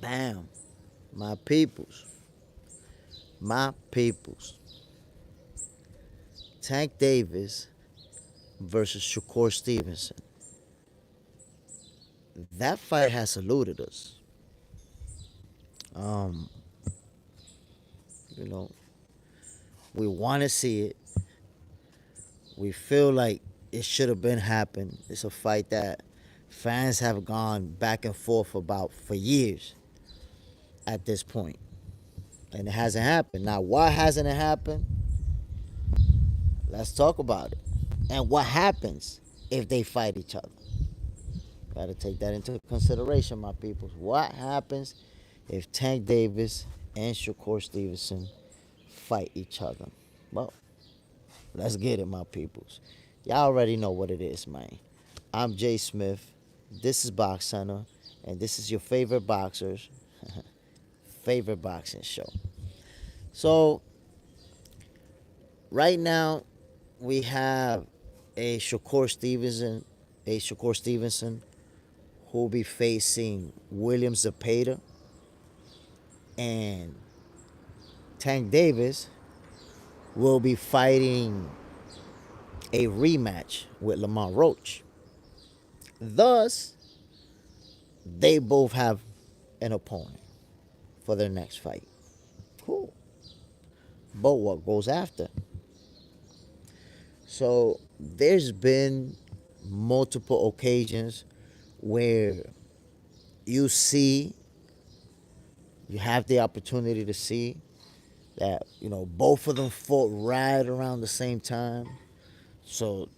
Bam. My peoples. My peoples. Tank Davis versus Shakur Stevenson. That fight has eluded us. Um, you know, we want to see it. We feel like it should have been happened. It's a fight that fans have gone back and forth about for years at this point, and it hasn't happened. Now, why hasn't it happened? Let's talk about it. And what happens if they fight each other? Got to take that into consideration, my people. What happens if Tank Davis and Shakur Stevenson fight each other? Well, let's get it, my peoples. Y'all already know what it is, man. I'm Jay Smith. This is Box Center, and this is your favorite boxer's favorite boxing show. So, right now, we have a Shakur Stevenson who will be facing William Zepeda, and Tank Davis will be fighting a rematch with Lamont Roach. Thus, they both have an opponent for their next fight. Cool. But what goes after? So there's been multiple occasions where you see, you have the opportunity to see that, both of them fought right around the same time. So,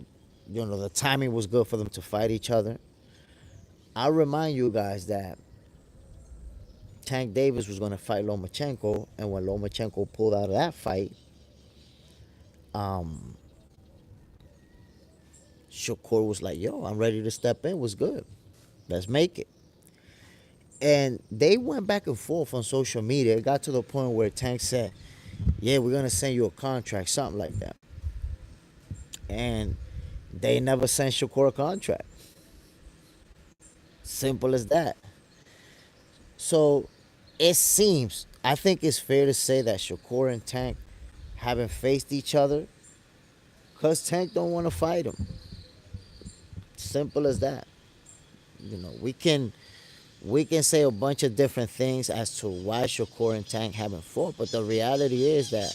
the timing was good for them to fight each other. I remind you guys that Tank Davis was going to fight Lomachenko, and when Lomachenko pulled out of that fight, um, Shakur was like, yo, I'm ready to step in. What's good? Let's make it. And they went back and forth on social media. It got to the point where Tank said, yeah, we're going to send you a contract, something like that. And they never sent Shakur a contract. Simple as that. So it seems, I think it's fair to say that Shakur and Tank haven't faced each other because Tank don't want to fight him. Simple as that. We can say a bunch of different things as to why Shakur and Tank haven't fought, but the reality is that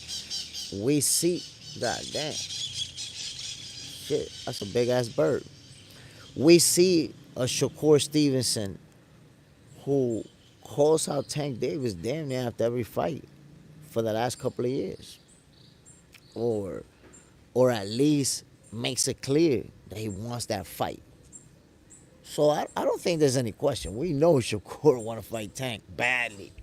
we see, god damn, shit, that's a big ass bird. We see a Shakur Stevenson who calls out Tank Davis damn near after every fight for the last couple of years, or at least makes it clear that he wants that fight. So I don't think there's any question. We know Shakur want to fight Tank badly.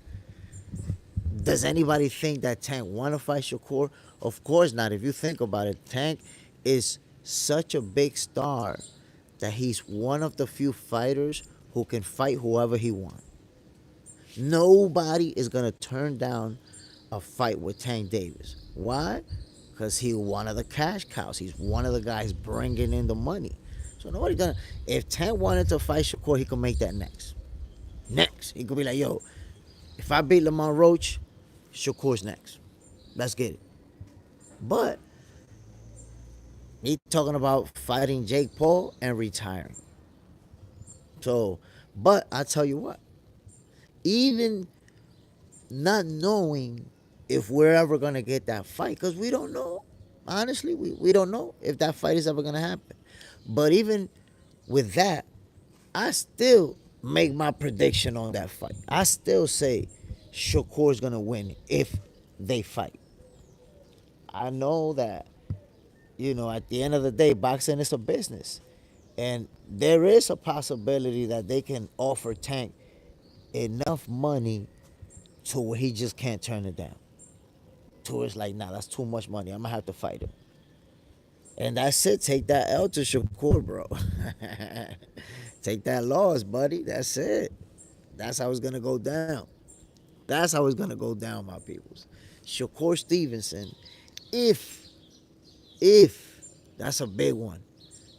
Does anybody think that Tank want to fight Shakur? Of course not. If you think about it, Tank is such a big star that he's one of the few fighters who can fight whoever he wants. Nobody is going to turn down a fight with Tank Davis. Why? Because he's one of the cash cows. He's one of the guys bringing in the money. So nobody gonna. If Tank wanted to fight Shakur, he could make that next. Next, he could be like, yo, if I beat Lamont Roach, Shakur's next. Let's get it. But he talking about fighting Jake Paul and retiring. So, but I tell you what, even not knowing if we're ever gonna get that fight, because we don't know. Honestly, we don't know if that fight is ever gonna happen. But even with that, I still make my prediction on that fight. I still say Shakur's gonna win if they fight. I know that, at the end of the day, boxing is a business. And there is a possibility that they can offer Tank enough money to where he just can't turn it down. To where it's like, nah, that's too much money. I'm gonna have to fight him. And that's it. Take that L to Shakur, bro. Take that loss, buddy. That's it. That's how it's gonna go down. That's how it's gonna go down, my peoples. Shakur Stevenson, if that's a big one.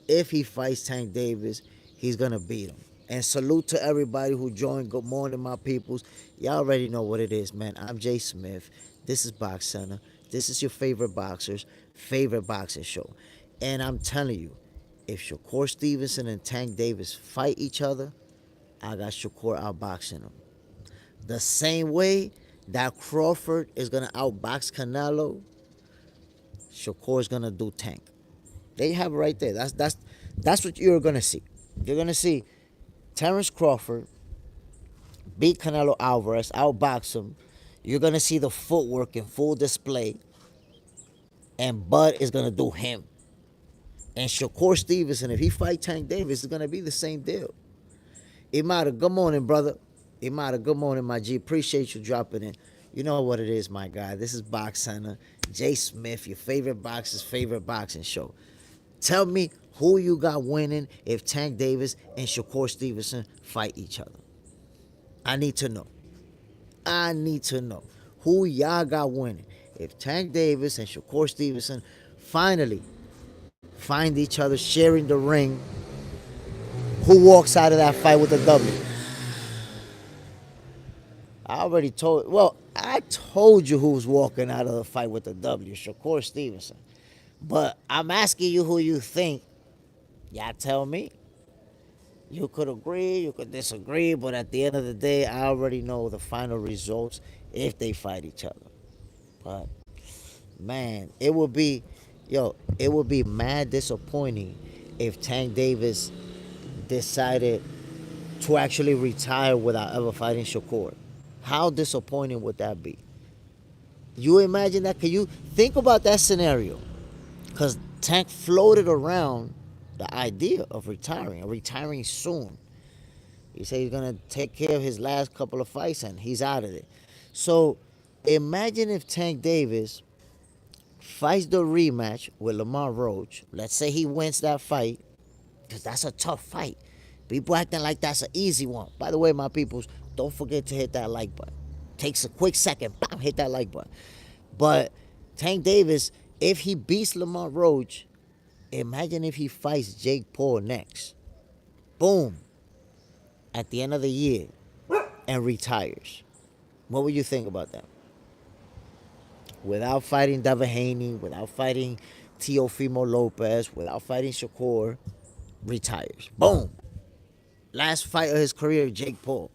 If he fights Tank Davis, he's gonna beat him. And salute to everybody who joined. Good morning, my peoples. Y'all already know what it is, man. I'm Jay Smith. This is Box Center. This is your favorite boxer's favorite boxing show. And I'm telling you, if Shakur Stevenson and Tank Davis fight each other, I got Shakur outboxing him. The same way that Crawford is gonna outbox Canelo, Shakur is gonna do Tank. There you have it right there. That's what you're gonna see. You're gonna see Terrence Crawford beat Canelo Alvarez, outbox him. You're gonna see the footwork in full display, and Bud is gonna do him. And Shakur Stevenson, if he fight Tank Davis, it's gonna be the same deal. Imada, good morning, brother. Imada, good morning, my G. Appreciate you dropping in. You know what it is, my guy. This is Box Center. Jay Smith, your favorite boxer's favorite boxing show. Tell me who you got winning if Tank Davis and Shakur Stevenson fight each other. I need to know. I need to know who y'all got winning if Tank Davis and Shakur Stevenson finally find each other sharing the ring. Who walks out of that fight with a W? I already told. Well, I told you who's walking out of the fight with a W. Shakur Stevenson. But I'm asking you who you think. Y'all tell me. You could agree, you could disagree, but at the end of the day, I already know the final results if they fight each other. But man, it would be mad disappointing if Tank Davis decided to actually retire without ever fighting Shakur. How disappointing would that be? You imagine that? Can you think about that scenario? Because Tank floated around the idea of retiring soon. He said he's gonna take care of his last couple of fights and he's out of it. So imagine if Tank Davis fights the rematch with Lamar Roach. Let's say he wins that fight, because that's a tough fight. People acting like that's an easy one. By the way, my peoples, don't forget to hit that like button. Takes a quick second, bam, hit that like button. But Tank Davis, if he beats Lamar Roach, imagine if he fights Jake Paul next. Boom. At the end of the year and retires. What would you think about that? Without fighting Devin Haney, without fighting Teofimo Lopez, without fighting Shakur, retires. Boom. Last fight of his career, Jake Paul.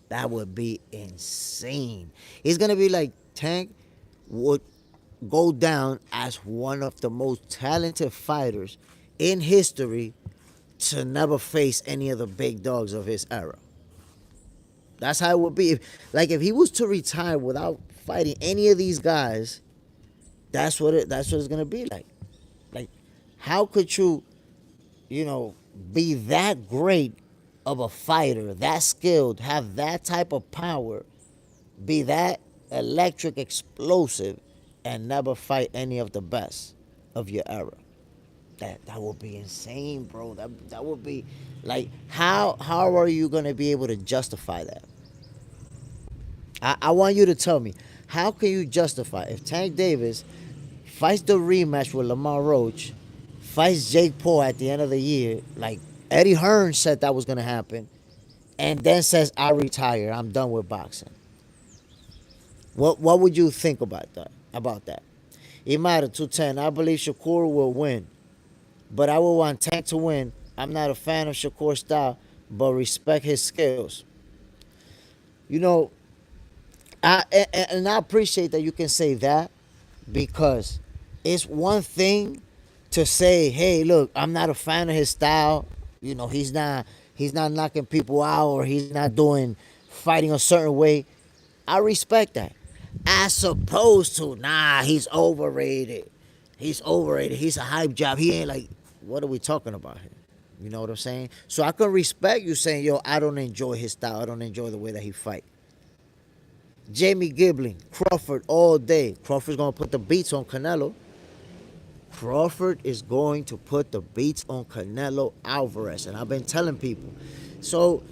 That would be insane. He's going to be like, Tank would go down as one of the most talented fighters in history to never face any of the big dogs of his era. That's how it would be. If he was to retire without fighting any of these guys, that's what it's gonna be like. Like, how could you, be that great of a fighter, that skilled, have that type of power, be that electric, explosive, and never fight any of the best of your era? That would be insane, bro. That would be like, how are you gonna be able to justify that? I want you to tell me, how can you justify if Tank Davis fights the rematch with Lamar Roach, fights Jake Paul at the end of the year, like Eddie Hearn said that was gonna happen, and then says, I retire, I'm done with boxing? What would you think about that? It matter 210. I believe Shakur will win, but I would want Tank to win. I'm not a fan of Shakur's style, but respect his skills. You know, I appreciate that you can say that, because it's one thing to say, hey, look, I'm not a fan of his style. He's not knocking people out, or he's not doing fighting a certain way. I respect that. As opposed to, nah, he's overrated. He's overrated. He's a hype job. He ain't like, what are we talking about here? You know what I'm saying? So I can respect you saying, yo, I don't enjoy his style. I don't enjoy the way that he fight. Jamie Gibling, Crawford all day. Crawford's going to put the beats on Canelo. Crawford is going to put the beats on Canelo Alvarez. And I've been telling people. So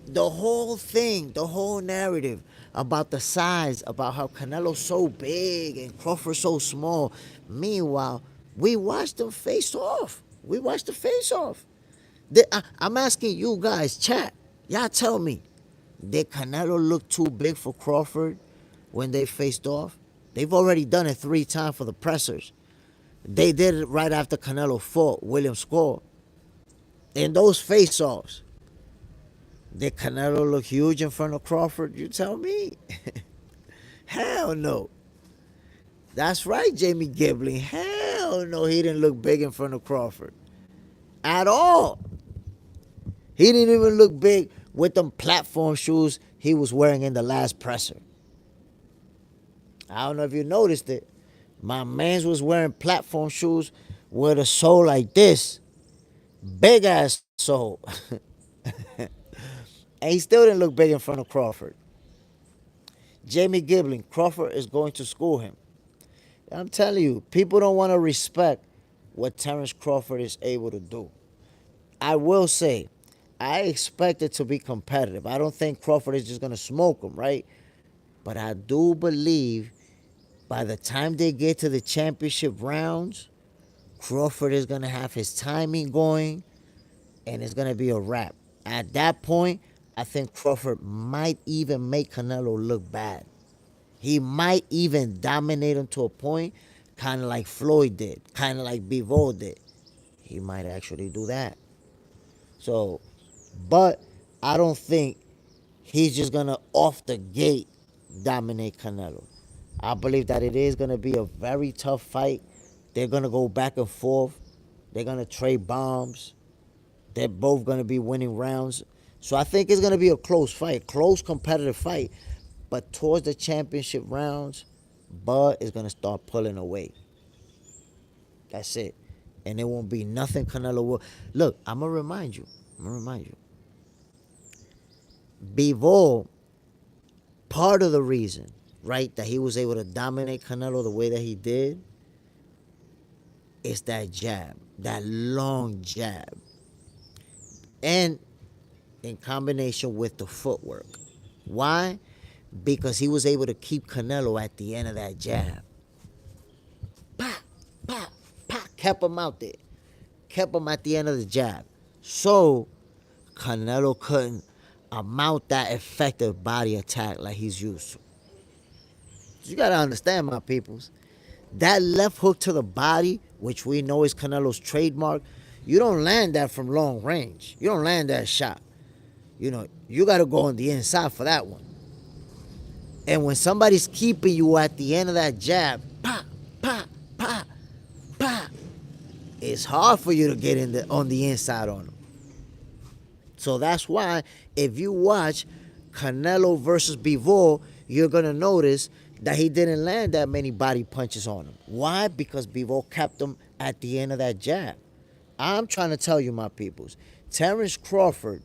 the whole thing, the whole narrative about the size, about how Canelo's so big and Crawford's so small. Meanwhile, we watched them face off. We watched the face off. I'm asking you guys, chat. Y'all tell me, did Canelo look too big for Crawford when they faced off? They've already done it 3 times for the pressers. They did it right after Canelo fought William Score. In those face-offs, did Canelo look huge in front of Crawford? You tell me. Hell no. That's right, Jamie Gibling. Hell no, he didn't look big in front of Crawford. At all. He didn't even look big with them platform shoes he was wearing in the last presser. I don't know if you noticed it. My mans was wearing platform shoes with a sole like this. Big ass sole. And he still didn't look big in front of Crawford. Jamie Gibling, Crawford is going to school him. I'm telling you, people don't want to respect what Terrence Crawford is able to do. I will say, I expect it to be competitive. I don't think Crawford is just going to smoke him, right? But I do believe by the time they get to the championship rounds, Crawford is going to have his timing going, and it's going to be a wrap. At that point, I think Crawford might even make Canelo look bad. He might even dominate him to a point, kind of like Floyd did, kind of like Bivol did. He might actually do that. So, but I don't think he's just going to off the gate dominate Canelo. I believe that it is going to be a very tough fight. They're going to go back and forth. They're going to trade bombs. They're both going to be winning rounds. So I think it's going to be a close fight, close competitive fight. But towards the championship rounds, Bud is going to start pulling away. That's it. And it won't be nothing Canelo will. Look, I'm going to remind you. Bivol, part of the reason, right, that he was able to dominate Canelo the way that he did is that jab, that long jab. And in combination with the footwork. Why? Because he was able to keep Canelo at the end of that jab. Pop, pop, pop. Kept him out there. Kept him at the end of the jab. So, Canelo couldn't mount that effective body attack like he's used to. You got to understand, my peoples. That left hook to the body, which we know is Canelo's trademark, you don't land that from long range. You don't land that shot. You know, you got to go on the inside for that one. And when somebody's keeping you at the end of that jab, pop, pop, pop, pop, it's hard for you to get on the inside on them. So that's why if you watch Canelo versus Bivol, you're going to notice that he didn't land that many body punches on him. Why? Because Bivol kept him at the end of that jab. I'm trying to tell you, my peoples, Terrence Crawford,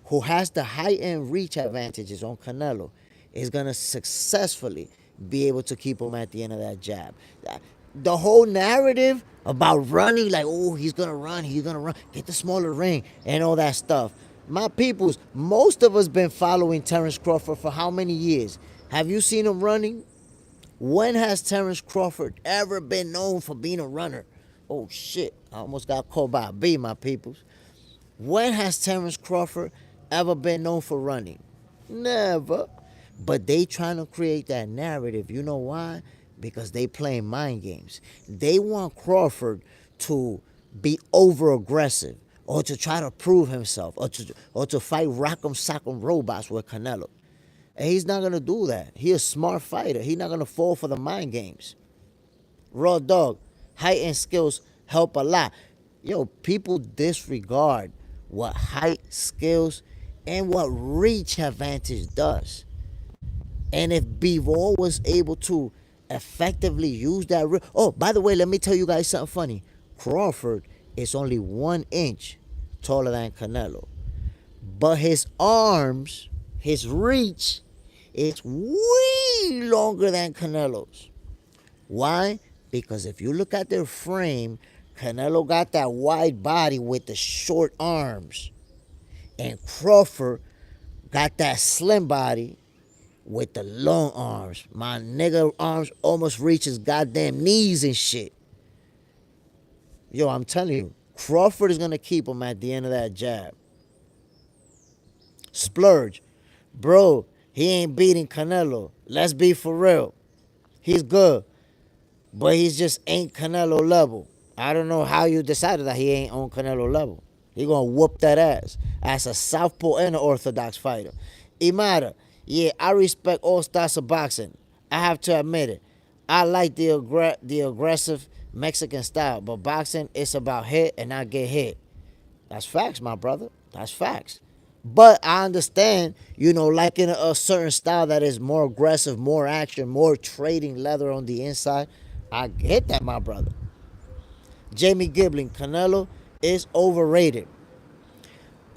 who has the high-end reach advantages on Canelo, is going to successfully be able to keep him at the end of that jab. The whole narrative about running, like, oh, he's going to run, get the smaller ring, and all that stuff. My peoples, most of us been following Terrence Crawford for how many years? Have you seen him running? When has Terrence Crawford ever been known for being a runner? Oh, shit. I almost got caught by a bee, my peoples. When has Terrence Crawford ever been known for running? Never. But they trying to create that narrative. You know why? Because they playing mind games. They want Crawford to be over-aggressive or to try to prove himself or to fight rock'em sock'em robots with Canelo. And he's not going to do that. He's a smart fighter. He's not going to fall for the mind games. Raw dog, height and skills help a lot. Yo, people disregard what height, skills, and what reach advantage does. And if Bivol was able to effectively use that... Oh, by the way, let me tell you guys something funny. Crawford is only 1 inch taller than Canelo. But his arms, his reach, is way longer than Canelo's. Why? Because if you look at their frame, Canelo got that wide body with the short arms. And Crawford got that slim body with the long arms. My nigga arms almost reach his goddamn knees and shit. Yo, I'm telling you, Crawford is gonna keep him at the end of that jab. Splurge. Bro, he ain't beating Canelo. Let's be for real. He's good, but he just ain't Canelo level. I don't know how you decided that he ain't on Canelo level. He gonna whoop that ass as a southpaw and an orthodox fighter. Imada, yeah, I respect all styles of boxing. I have to admit it. I like the aggressive Mexican style, but boxing it's about hit and not get hit. That's facts, my brother. That's facts. But I understand, like in a certain style that is more aggressive, more action, more trading leather on the inside. I get that, my brother. Jamie Gibling, Canelo is overrated.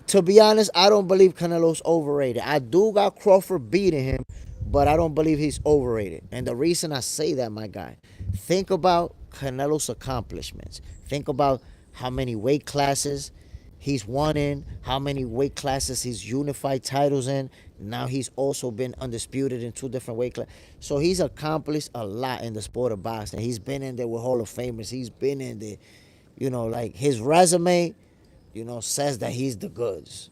To be honest, I don't believe Canelo's overrated. I do got Crawford beating him, but I don't believe he's overrated. And the reason I say that, my guy, think about Canelo's accomplishments. Think about how many weight classes he's won in, how many weight classes he's unified titles in. Now he's also been undisputed in two different weight classes. So he's accomplished a lot in the sport of boxing. He's been in there with Hall of Famers. He's been in there, like his resume, says that he's the goods.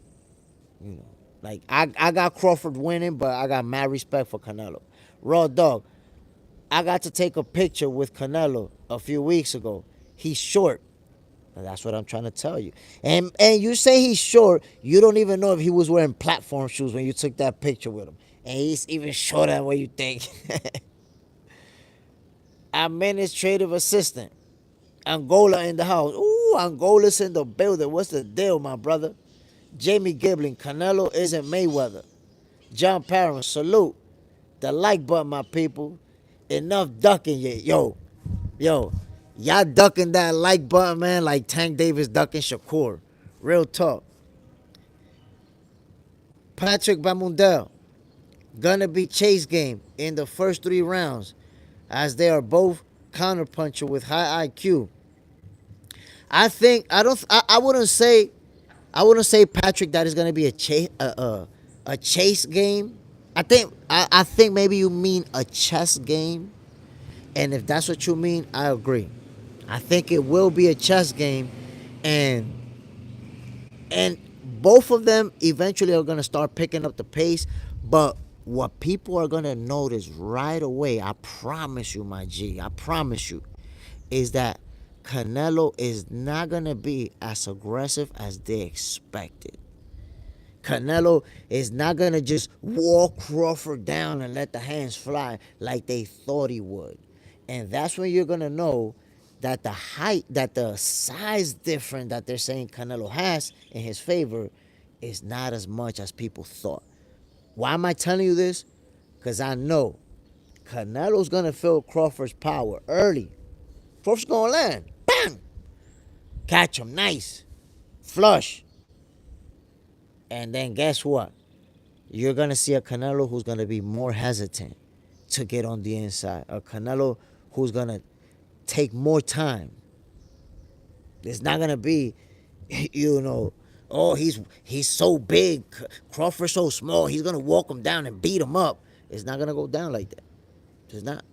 Like I got Crawford winning, but I got mad respect for Canelo. Raw dog, I got to take a picture with Canelo a few weeks ago. He's short. And that's what I'm trying to tell you. And you say he's short, you don't even know if he was wearing platform shoes when you took that picture with him. And he's even shorter than what you think. Administrative assistant. Angola in the house. Ooh, Angola's in the building. What's the deal, my brother? Jamie Gibling, Canelo isn't Mayweather. John Parham, salute. The like button, my people. Enough ducking yet. Yo. Y'all ducking that like button, man, like Tank Davis ducking Shakur. Real talk. Patrick Bamundel. Gonna be chase game in the first 3 rounds, as they are both counterpuncher with high IQ. I wouldn't say Patrick that is gonna be a chase game. I think maybe you mean a chess game, and if that's what you mean, I agree. I think it will be a chess game, and both of them eventually are gonna start picking up the pace. But what people are gonna notice right away, I promise you, my G, I promise you, is that Canelo is not gonna be as aggressive as they expected. Canelo is not gonna just walk Crawford down and let the hands fly like they thought he would. And that's when you're gonna know that the size difference that they're saying Canelo has in his favor is not as much as people thought. Why am I telling you this? Because I know Canelo's gonna feel Crawford's power early. Crawford's gonna land. Bang! Catch him nice. Flush. And then guess what? You're gonna see a Canelo who's gonna be more hesitant to get on the inside. A Canelo who's gonna take more time. It's not gonna be, oh, he's so big, Crawford's so small, he's gonna walk him down and beat him up. It's not gonna go down like that. It's not.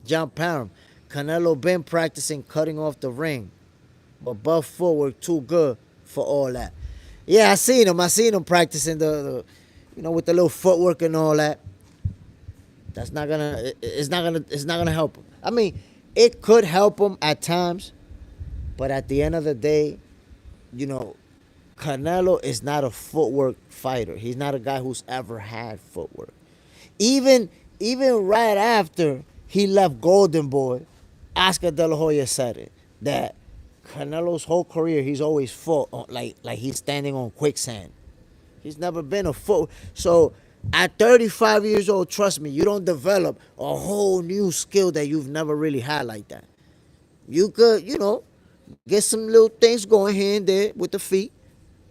John Parham, Canelo been practicing cutting off the ring, but buff footwork too good for all that. Yeah, I seen him practicing the with the little footwork and all that. It's not gonna help him. I mean, it could help him at times, but at the end of the day, Canelo is not a footwork fighter. He's not a guy who's ever had footwork. Even right after he left Golden Boy, Oscar De La Hoya said it, that Canelo's whole career he's always fought on, like he's standing on quicksand. He's never been a foot. So at 35 years old, trust me, you don't develop a whole new skill that you've never really had like that. You could, get some little things going here and there with the feet,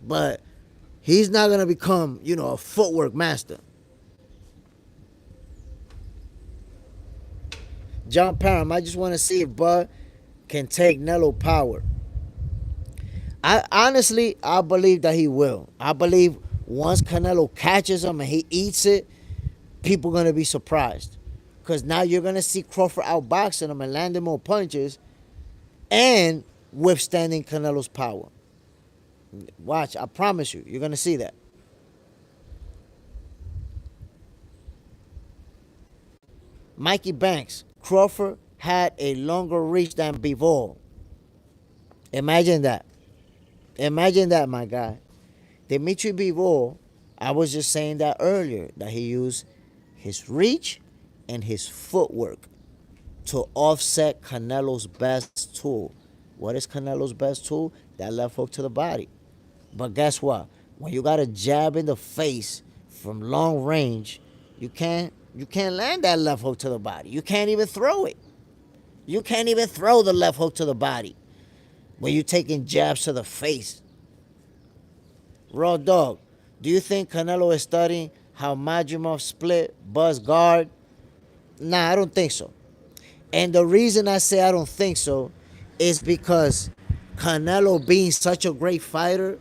but he's not going to become, a footwork master. John Parham, I just want to see if Bud can take Nello power. I believe that he will. I believe once Canelo catches him and he eats it, people going to be surprised. Because now you're going to see Crawford outboxing him and landing more punches. And withstanding Canelo's power. Watch, I promise you, you're gonna see that. Mikey Banks, Crawford had a longer reach than Bivol. Imagine that. Imagine that, my guy. Dimitri Bivol, I was just saying that earlier, that he used his reach and his footwork to offset Canelo's best tool. What is Canelo's best tool? That left hook to the body. But guess what? When you got a jab in the face from long range, you can't land that left hook to the body. You can't even throw it. You can't even throw the left hook to the body when you're taking jabs to the face. Raw dog, do you think Canelo is studying how Madrimov split Buzz guard? Nah, I don't think so. And the reason I say I don't think so is because Canelo being such a great fighter,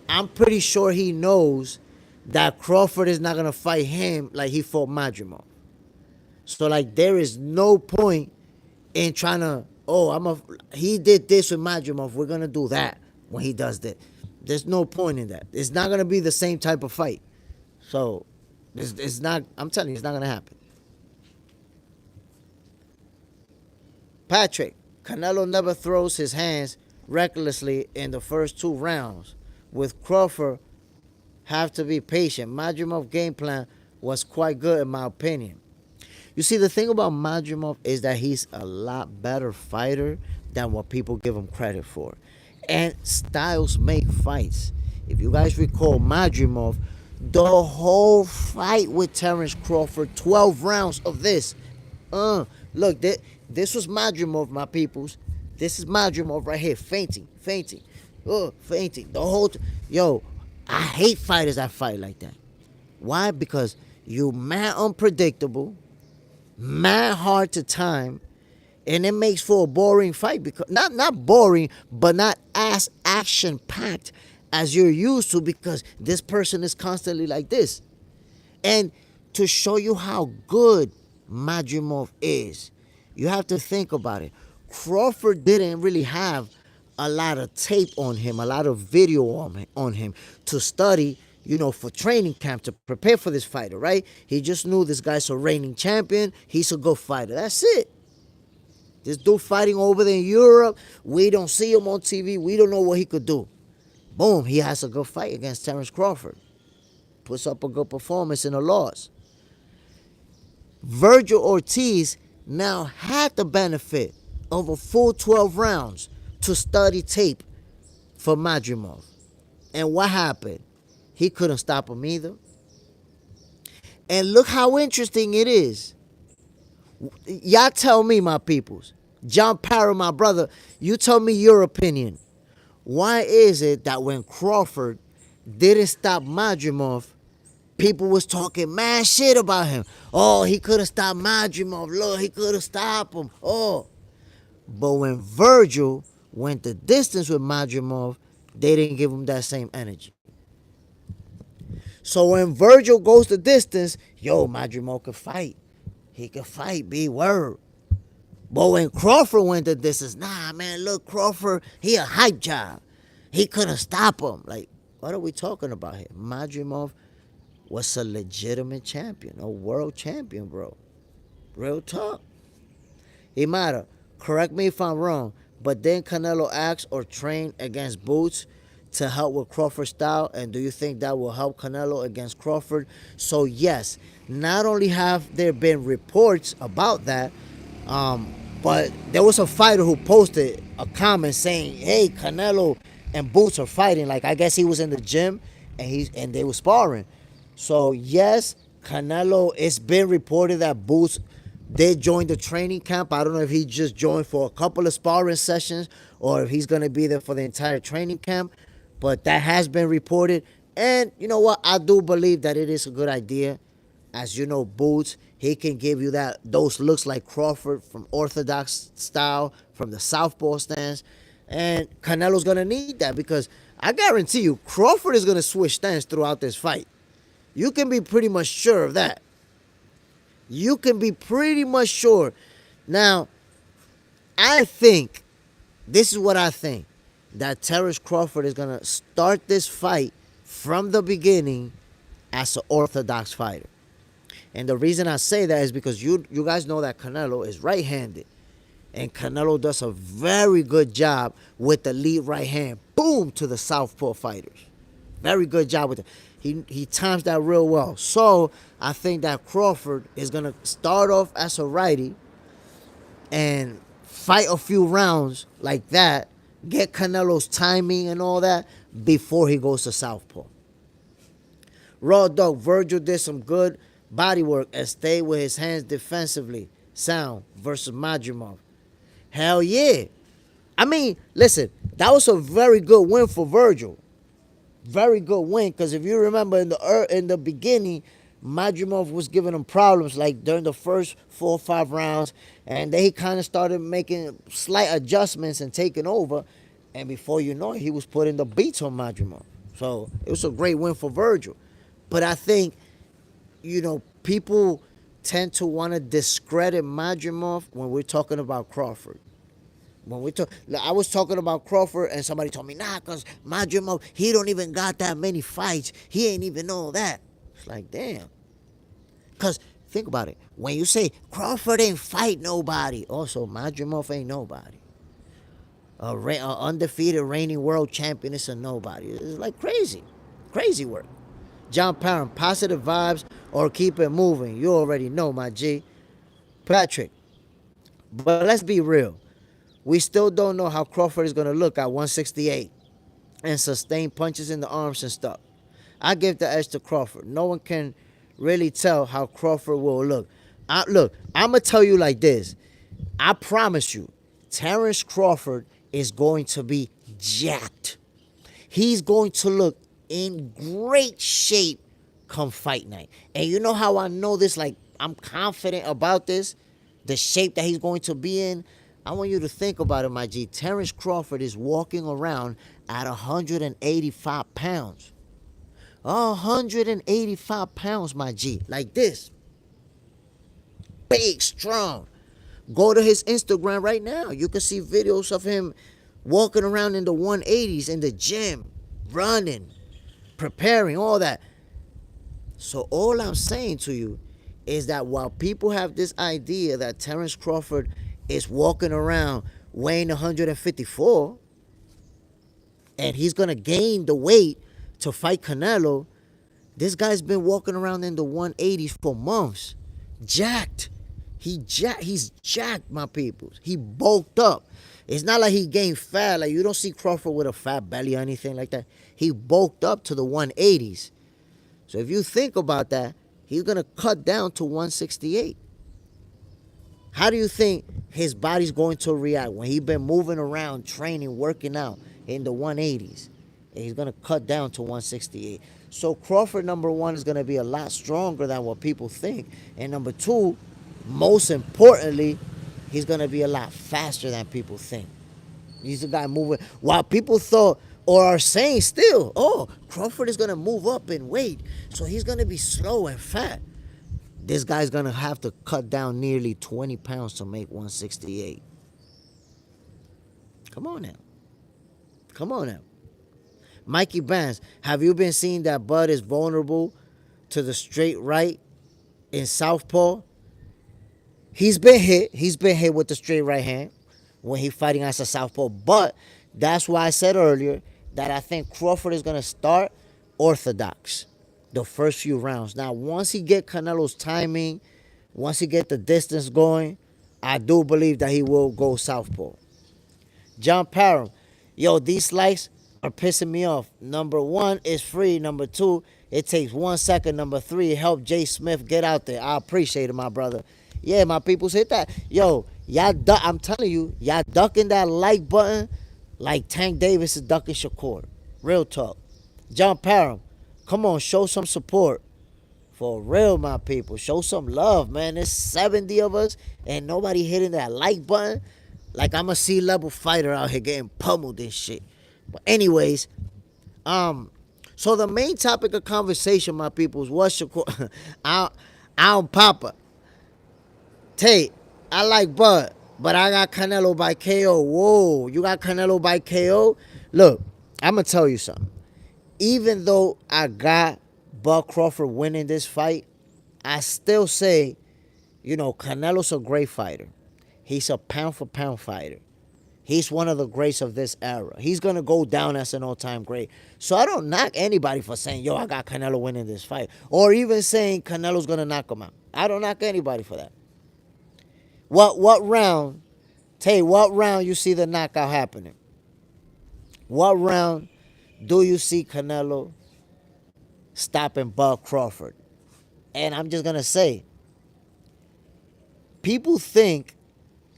I'm pretty sure he knows that Crawford is not gonna fight him like he fought Madrimov. So like there is no point in trying to, he did this with Madrimov, we're gonna do that when he does that. There's no point in that. It's not gonna be the same type of fight. So it's not, I'm telling you, it's not gonna happen. Patrick, Canelo never throws his hands recklessly in the first 2 rounds. With Crawford, have to be patient. Madrimov's game plan was quite good in my opinion. You see, the thing about Madrimov is that he's a lot better fighter than what people give him credit for. And styles make fights. If you guys recall Madrimov, the whole fight with Terence Crawford, 12 rounds of this. Look, this was Madrimov, my peoples. This is Madrimov right here, fainting. Fainting. The whole, yo, I hate fighters that fight like that. Why? Because you mad unpredictable, mad hard to time, and it makes for a boring fight. Because not boring, but not as action packed as you're used to, because this person is constantly like this. And to show you how good Madrimov is, you have to think about it. Crawford didn't really have a lot of tape on him, a lot of video on him to study, for training camp, to prepare for this fighter, right? He just knew this guy's a reigning champion. He's a good fighter. That's it. This dude fighting over there in Europe, we don't see him on TV. We don't know what he could do. Boom, he has a good fight against Terence Crawford. Puts up a good performance in a loss. Virgil Ortiz now had the benefit of a full 12 rounds to study tape for Madrimov. And what happened? He couldn't stop him either. And look how interesting it is. Y'all tell me, my peoples. John Parra, my brother, you tell me your opinion. Why is it that when Crawford didn't stop Madrimov, people was talking mad shit about him? Oh, he couldn't stop Madrimov. Look, he couldn't stop him. Oh. But when Virgil went the distance with Madrimov, they didn't give him that same energy. So when Virgil goes the distance, Madrimov could fight. He could fight, be word. But when Crawford went the distance, nah, man, look, Crawford, he a hype job. He couldn't stop him. Like, what are we talking about here? Madrimov was a legitimate champion, a world champion, bro. Real talk. Imara, correct me if I'm wrong, but then Canelo asked or trained against Boots to help with Crawford's style, and do you think that will help Canelo against Crawford? So yes, not only have there been reports about that, but there was a fighter who posted a comment saying, hey, Canelo and Boots are fighting. Like, I guess he was in the gym and they were sparring. So yes, Canelo, it's been reported that Boots did join the training camp. I don't know if he just joined for a couple of sparring sessions or if he's going to be there for the entire training camp. But that has been reported. And you know what? I do believe that it is a good idea. As you know, Boots, he can give you those looks like Crawford from orthodox style, from the southpaw stance. And Canelo's going to need that, because I guarantee you, Crawford is going to switch stance throughout this fight. You can be pretty much sure of that. You can be pretty much sure. Now, I think This is what I think. That Terrence Crawford is gonna start this fight from the beginning as an orthodox fighter. And the reason I say that is because you guys know that Canelo is right-handed. And Canelo does a very good job with the lead right hand. Boom, to the southpaw fighters. Very good job with it. He times that real well. So I think that Crawford is gonna start off as a righty and fight a few rounds like that, get Canelo's timing and all that before he goes to southpaw. Raw dog, Virgil did some good body work and stayed with his hands defensively. Sound versus Madrimov. Hell yeah. I mean, listen, that was a very good win for Virgil. Very good win, because if you remember in the beginning, Madrimov was giving him problems like during the first 4 or 5 rounds, and then he kind of started making slight adjustments and taking over, and before you know it, he was putting the beats on Madrimov. So it was a great win for Virgil. But I think, people tend to want to discredit Madrimov when we're talking about Crawford. I was talking about Crawford, and somebody told me, nah, because Madrimov, he don't even got that many fights. He ain't even know that. It's like, damn. Because think about it. When you say Crawford ain't fight nobody, also Madrimov ain't nobody. A undefeated reigning world champion is a nobody. It's like crazy. Crazy work. John Parham, positive vibes or keep it moving. You already know, my G. Patrick, but let's be real. We still don't know how Crawford is going to look at 168 and sustain punches in the arms and stuff. I give the edge to Crawford. No one can really tell how Crawford will look. I'm going to tell you like this. I promise you, Terrence Crawford is going to be jacked. He's going to look in great shape come fight night. And you know how I know this? Like, I'm confident about this, the shape that he's going to be in. I want you to think about it, my G. Terrence Crawford is walking around at 185 pounds. 185 pounds, my G. Like this. Big, strong. Go to his Instagram right now. You can see videos of him walking around in the 180s in the gym, running, preparing, all that. So all I'm saying to you is that while people have this idea that Terrence Crawford is walking around weighing 154 and he's going to gain the weight to fight Canelo, this guy's been walking around in the 180s for months. Jacked. He's jacked, my peoples. He bulked up. It's not like he gained fat. Like, you don't see Crawford with a fat belly or anything like that. He bulked up to the 180s. So if you think about that, he's going to cut down to 168. How do you think his body's going to react when he's been moving around, training, working out in the 180s? And he's going to cut down to 168. So Crawford, number one, is going to be a lot stronger than what people think. And number two, most importantly, he's going to be a lot faster than people think. He's a guy moving. While people thought or are saying still, oh, Crawford is going to move up in weight, so he's going to be slow and fat. This guy's going to have to cut down nearly 20 pounds to make 168. Come on now. Come on now. Mikey Bands, have you been seeing that Bud is vulnerable to the straight right in southpaw? He's been hit. He's been hit with the straight right hand when he's fighting as a southpaw. But that's why I said earlier that I think Crawford is going to start orthodox the first few rounds. Now, once he get Canelo's timing, once he get the distance going, I do believe that he will go southpaw. John Parham, yo, these likes are pissing me off. Number one, it's free. Number two, it takes 1 second. Number three, help Jay Smith get out there. I appreciate it, my brother. Yeah, my peoples, hit that. Yo, I'm telling you, y'all ducking that like button like Tank Davis is ducking Shakur. Real talk. John Parham, come on, show some support. For real, my people. Show some love, man. There's 70 of us and nobody hitting that like button. Like I'm a C-level fighter out here getting pummeled and shit. But anyways, so the main topic of conversation, my peoples, was Shakur. I don't Papa. Tate, I like Bud, But I got Canelo by KO. Whoa, you got Canelo by KO? Look, I'm going to tell you something. Even though I got Bud Crawford winning this fight, I still say, Canelo's a great fighter. He's a pound for pound fighter. He's one of the greats of this era. He's going to go down as an all-time great. So I don't knock anybody for saying, yo, I got Canelo winning this fight. Or even saying Canelo's going to knock him out. I don't knock anybody for that. What round, Tay, what round you see the knockout happening? What round do you see Canelo stopping Bud Crawford? And I'm just going to say, people think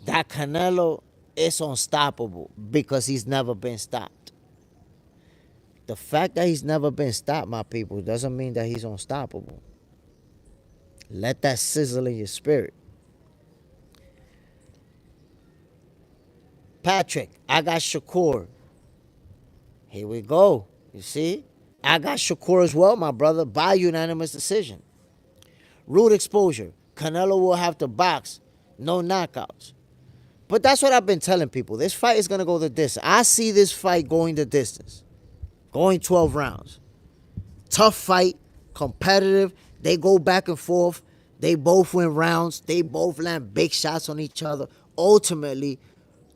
that Canelo is unstoppable because he's never been stopped. The fact that he's never been stopped, my people, doesn't mean that he's unstoppable. Let that sizzle in your spirit. Patrick, I got Shakur. Here we go. You see? I got Shakur as well, my brother, by unanimous decision. Root exposure. Canelo will have to box. No knockouts. But that's what I've been telling people. This fight is going to go the distance. I see this fight going the distance. Going 12 rounds. Tough fight. Competitive. They go back and forth. They both win rounds. They both land big shots on each other. Ultimately,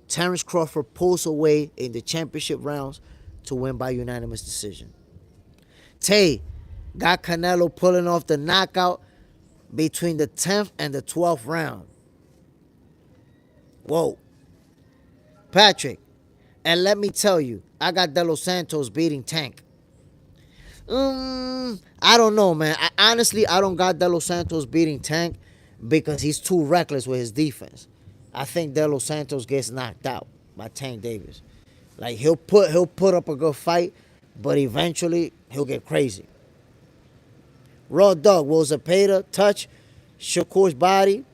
Terence Crawford pulls away in the championship rounds to win by unanimous decision. Tay got Canelo pulling off the knockout between the 10th and the 12th round. Whoa. Patrick, and let me tell you, I got De Los Santos beating Tank. I don't know, man. Honestly, I don't got De Los Santos beating Tank because he's too reckless with his defense. I think De Los Santos gets knocked out by Tank Davis. Like he'll put up a good fight, but eventually he'll get crazy. Raw dog, will Zepeda touch Shakur's body?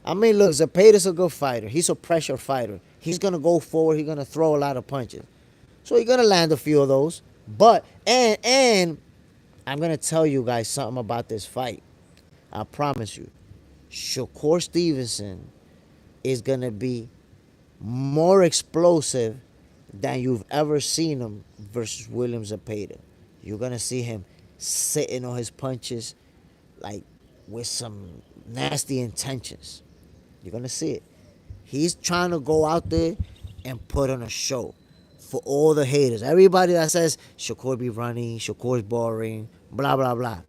I mean, look, Zepeda's a good fighter. He's a pressure fighter. He's going to go forward. He's going to throw a lot of punches. So he's going to land a few of those. But, and I'm going to tell you guys something about this fight. I promise you. Shakur Stevenson is going to be more explosive than you've ever seen him versus William Zepeda. You're going to see him sitting on his punches like with some nasty intentions. You're going to see it. He's trying to go out there and put on a show for all the haters. Everybody that says Shakur be running, Shakur's boring, blah, blah, blah.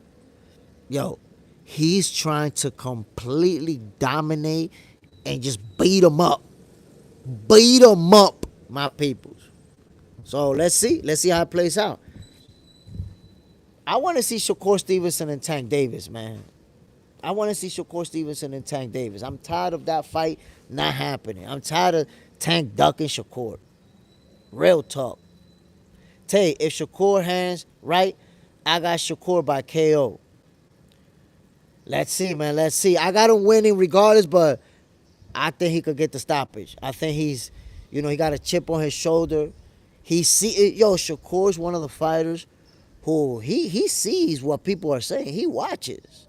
Yo, he's trying to completely dominate and just beat him up. Beat him up, my peoples. So let's see. Let's see how it plays out. I want to see Shakur Stevenson and Tank Davis, man. I want to see Shakur Stevenson and Tank Davis. I'm tired of that fight not happening. I'm tired of Tank ducking Shakur. Real talk. Tay, if Shakur hands right, I got Shakur by KO. Let's see, man. Let's see. I got him winning regardless, but I think he could get the stoppage. I think he's, he got a chip on his shoulder. Shakur's one of the fighters who he sees what people are saying. He watches.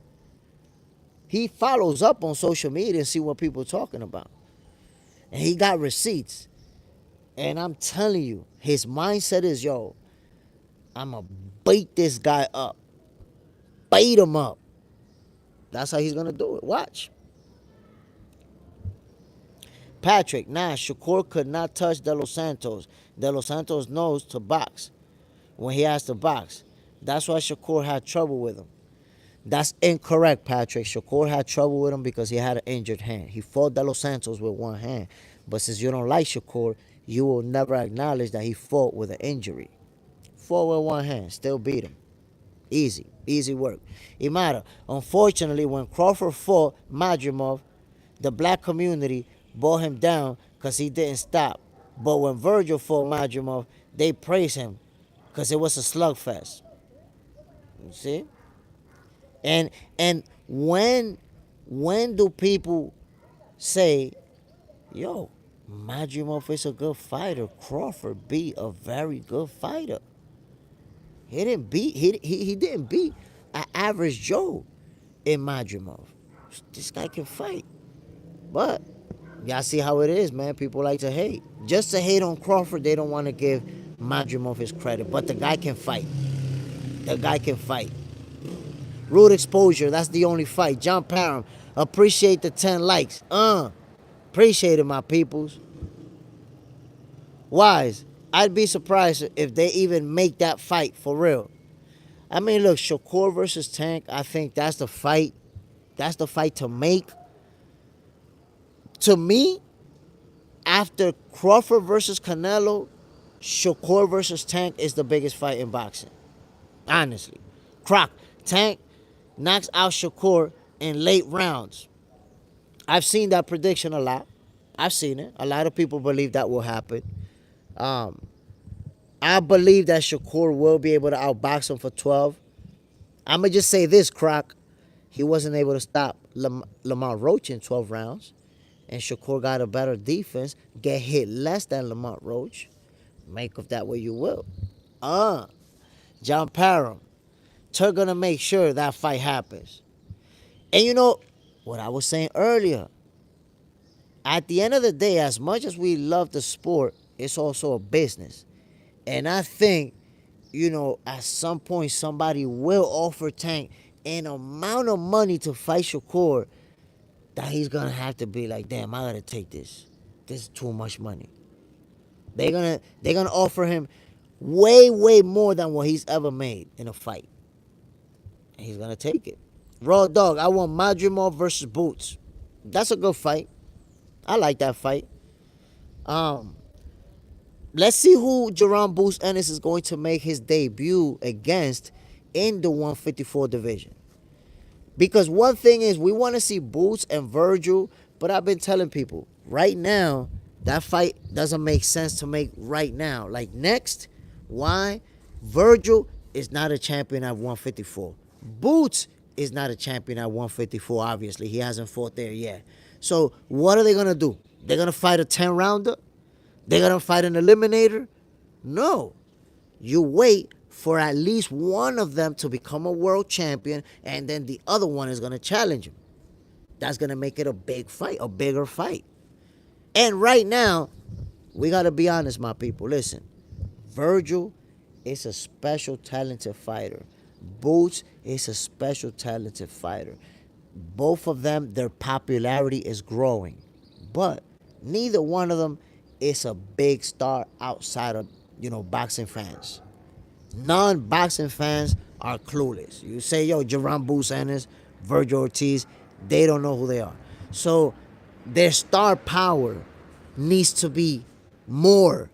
He follows up on social media and see what people are talking about. And he got receipts. And I'm telling you, his mindset is, I'm going to beat this guy up. Beat him up. That's how he's going to do it. Watch. Patrick, Shakur could not touch De Los Santos. De Los Santos knows to box when he has to box. That's why Shakur had trouble with him. That's incorrect, Patrick. Shakur had trouble with him because he had an injured hand. He fought De Los Santos with one hand. But since you don't like Shakur, you will never acknowledge that he fought with an injury. Fought with one hand, still beat him. Easy work. Imara, unfortunately, when Crawford fought Madrimov, the black community brought him down because he didn't stop. But when Virgil fought Madrimov, they praised him because it was a slugfest. You see? And when do people say, Madrimov is a good fighter, Crawford beat a very good fighter? He didn't beat an average Joe in Madrimov. This guy can fight. But Y'all see how it is, man. People like to hate. Just to hate on Crawford, they don't want to give Madrimov his credit. But the guy can fight. The guy can fight. Root exposure, that's the only fight. John Parham, appreciate the 10 likes. Appreciate it, my peoples. Wise, I'd be surprised if they even make that fight for real. I mean, look, Shakur versus Tank, I think that's the fight. That's the fight to make. To me, after Crawford versus Canelo, Shakur versus Tank is the biggest fight in boxing. Honestly. Tank knocks out Shakur in late rounds. I've seen that prediction a lot. I've seen it. A lot of people believe that will happen. I believe that Shakur will be able to outbox him for 12. I'm going to just say this, Croc. He wasn't able to stop Lamont Roach in 12 rounds. And Shakur got a better defense, get hit less than Lamont Roach. Make of that what you will. John Parham. They're going to make sure that fight happens. And you know, what I was saying earlier, at the end of the day, as much as we love the sport, it's also a business. And I think, you know, at some point, somebody will offer Tank an amount of money to fight Shakur that he's going to have to be like, damn, I got to take this. This is too much money. They're gonna offer him way, way more than what he's ever made in a fight. And he's going to take it. Raw dog, I want Madrimov versus Boots. That's a good fight. I like that fight. Let's see who Jerome Boots Ennis is going to make his debut against in the 154 division. Because one thing is, we want to see Boots and Virgil, but I've been telling people, right now, that fight doesn't make sense to make right now. Like next, why? Virgil is not a champion at 154. Boots is not a champion at 154, obviously. He hasn't fought there yet. So what are they going to do? They're going to fight a 10-rounder? They're going to fight an eliminator? No. You wait for at least one of them to become a world champion, and then the other one is going to challenge him. That's going to make it a big fight, a bigger fight. And right now, we got to be honest, my people. Listen, Virgil is a special, talented fighter. Boots is a special, talented fighter. Both of them, their popularity is growing. But neither one of them is a big star outside of, boxing fans. Non-boxing fans are clueless. You say, yo, Jerome Boots Ennis, Virgil Ortiz, they don't know who they are. So their star power needs to be more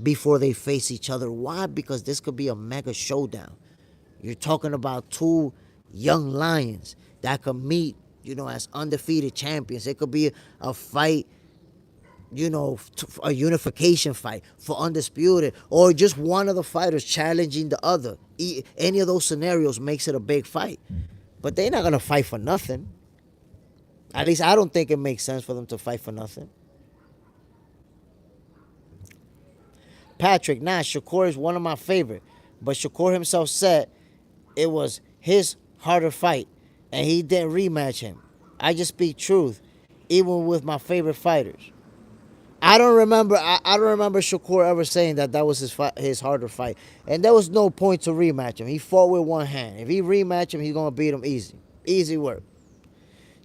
before they face each other. Why? Because this could be a mega showdown. You're talking about two young lions that could meet, as undefeated champions. It could be a fight, a unification fight for undisputed, or just one of the fighters challenging the other. Any of those scenarios makes it a big fight. But they're not going to fight for nothing. At least I don't think it makes sense for them to fight for nothing. Patrick, Shakur is one of my favorite. But Shakur himself said it was his harder fight, and he didn't rematch him. I just speak truth, even with my favorite fighters. I don't remember Shakur ever saying that was his harder fight, and there was no point to rematch him. He fought with one hand. If he rematch him, he's gonna beat him easy work.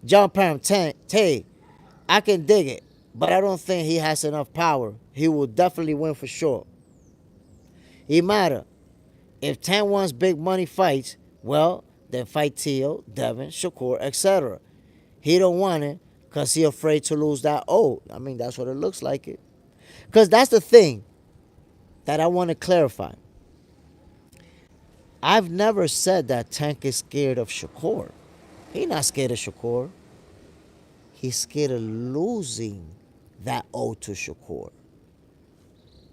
John Parham, Tay, I can dig it, but I don't think he has enough power. He will definitely win for sure. Imada, if Tank wants big money fights, well, then fight Teo, Devin, Shakur, etc. He don't want it because he afraid to lose that old. I mean, that's what it looks like it. Because that's the thing that I want to clarify. I've never said that Tank is scared of Shakur. He's not scared of Shakur. He's scared of losing that O to Shakur.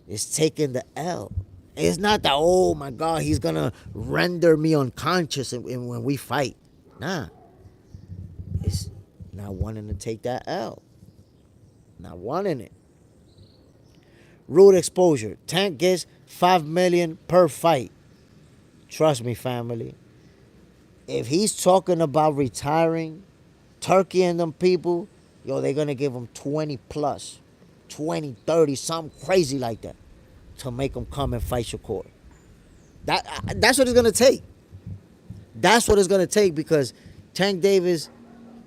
It's taking the L. It's not that, oh my God, he's going to render me unconscious when we fight. Nah. It's not wanting to take that L. Not wanting it. Root exposure. Tank gets $5 million per fight. Trust me, family. If he's talking about retiring, Turkey and them people, Yo, they're gonna give him 20 plus, 20, 30, something crazy like that, to make him come and fight Shakur. That's what it's gonna take. That's what it's gonna take because Tank Davis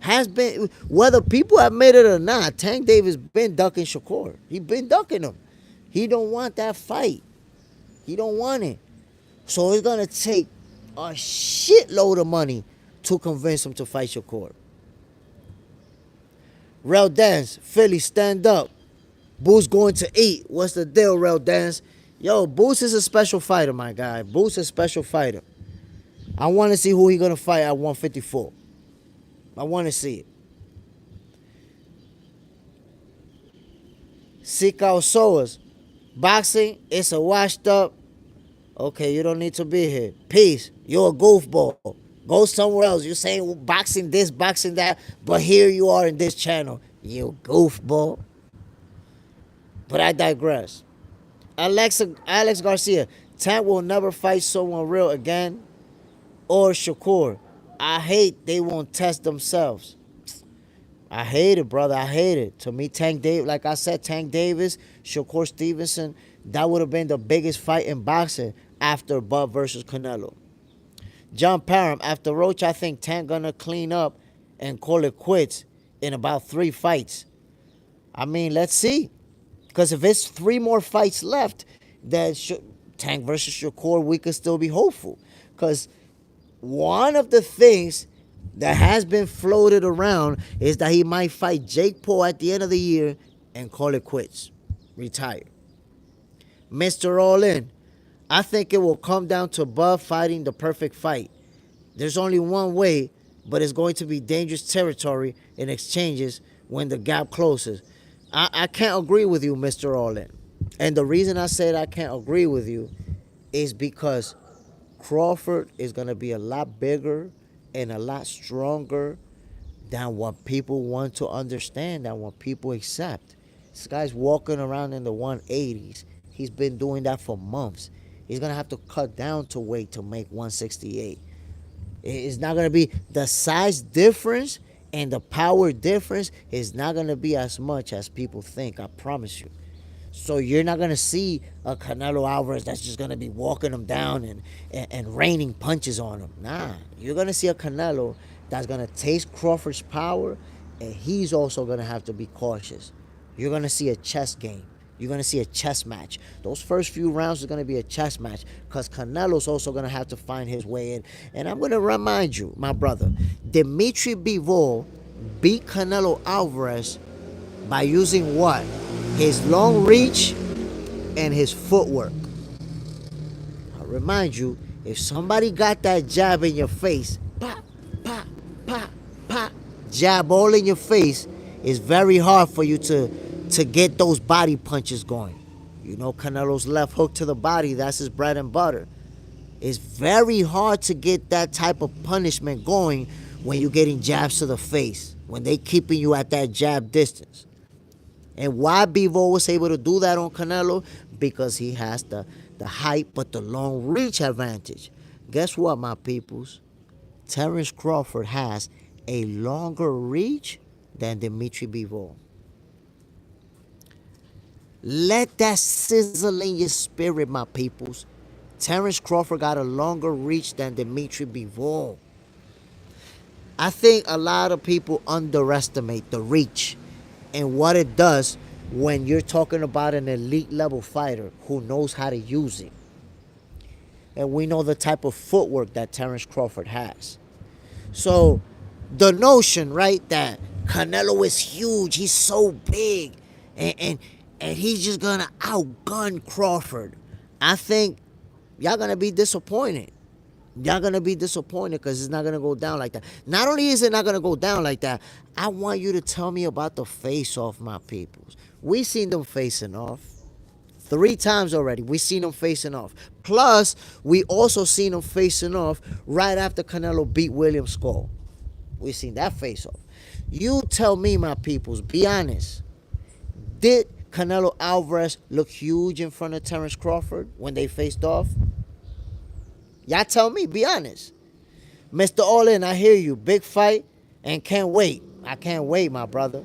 has been, whether people admit it or not, Tank Davis been ducking Shakur. He been ducking him. He don't want that fight. He don't want it. So it's gonna take a shitload of money to convince him to fight Shakur. Real Dance, Philly, stand up. Boots going to eat. What's the deal, Real Dance? Yo, Boots is a special fighter, my guy. Boots is a special fighter. I want to see who he gonna fight at 154. I want to see it. Sikao Soas. Boxing, it's a washed up. Okay, you don't need to be here. Peace. You're a goofball. Go somewhere else. You're saying boxing this, boxing that, but here you are in this channel. You goofball. But I digress. Alex Garcia. Tank will never fight someone real again. Or Shakur. I hate they won't test themselves. I hate it, brother. I hate it. To me, Tank Davis, like I said, Tank Davis, Shakur Stevenson, that would have been the biggest fight in boxing after Bud versus Canelo. John Parham, after Roach, I think Tank gonna clean up and call it quits in about 3 fights. I mean, let's see. Because if it's 3 more fights left, then Tank versus Shakur, we could still be hopeful. Because one of the things that has been floated around is that he might fight Jake Paul at the end of the year and call it quits. Retire. Mr. All In. I think it will come down to Bud fighting the perfect fight. There's only one way, but it's going to be dangerous territory in exchanges when the gap closes. I can't agree with you, Mr. All In. And the reason I said I can't agree with you is because Crawford is going to be a lot bigger and a lot stronger than what people want to understand, than what people accept. This guy's walking around in the 180s. He's been doing that for months. He's going to have to cut down to weight to make 168. It's not going to be the size difference, and the power difference is not going to be as much as people think, I promise you. So you're not going to see a Canelo Alvarez that's just going to be walking him down and raining punches on him. Nah, you're going to see a Canelo that's going to taste Crawford's power, and he's also going to have to be cautious. You're going to see a chess game. You're going to see a chess match. Those first few rounds are going to be a chess match because Canelo's also going to have to find his way in. And I'm going to remind you, my brother, Dimitri Bivol beat Canelo Alvarez by using what? His long reach and his footwork. I remind you, if somebody got that jab in your face, pop, pop, pop, pop, jab all in your face, it's very hard for you to get those body punches going. You know, Canelo's left hook to the body, that's his bread and butter. It's very hard to get that type of punishment going when you're getting jabs to the face, when they keeping you at that jab distance. And why Bivol was able to do that on Canelo? Because he has the height but the long reach advantage. Guess what, my peoples? Terence Crawford has a longer reach than Dimitri Bivol. Let that sizzle in your spirit, my peoples. Terence Crawford got a longer reach than Dimitri Bivol. I think a lot of people underestimate the reach and what it does when you're talking about an elite level fighter who knows how to use it. And we know the type of footwork that Terence Crawford has. So the notion, right, that Canelo is huge, he's so big, and he's just gonna outgun Crawford, I think y'all gonna be disappointed. Y'all gonna be disappointed because it's not gonna go down like that. Not only is it not gonna go down like that, I want you to tell me about the face-off, my peoples. We seen them facing off 3 times already. We seen them facing off. Plus, we also seen them facing off right after Canelo beat William Skull. We seen that face-off. You tell me, my peoples, be honest. Did Canelo Alvarez look huge in front of Terence Crawford when they faced off? Y'all tell me, be honest. Mr. All In, I hear you. Big fight and can't wait. I can't wait, my brother.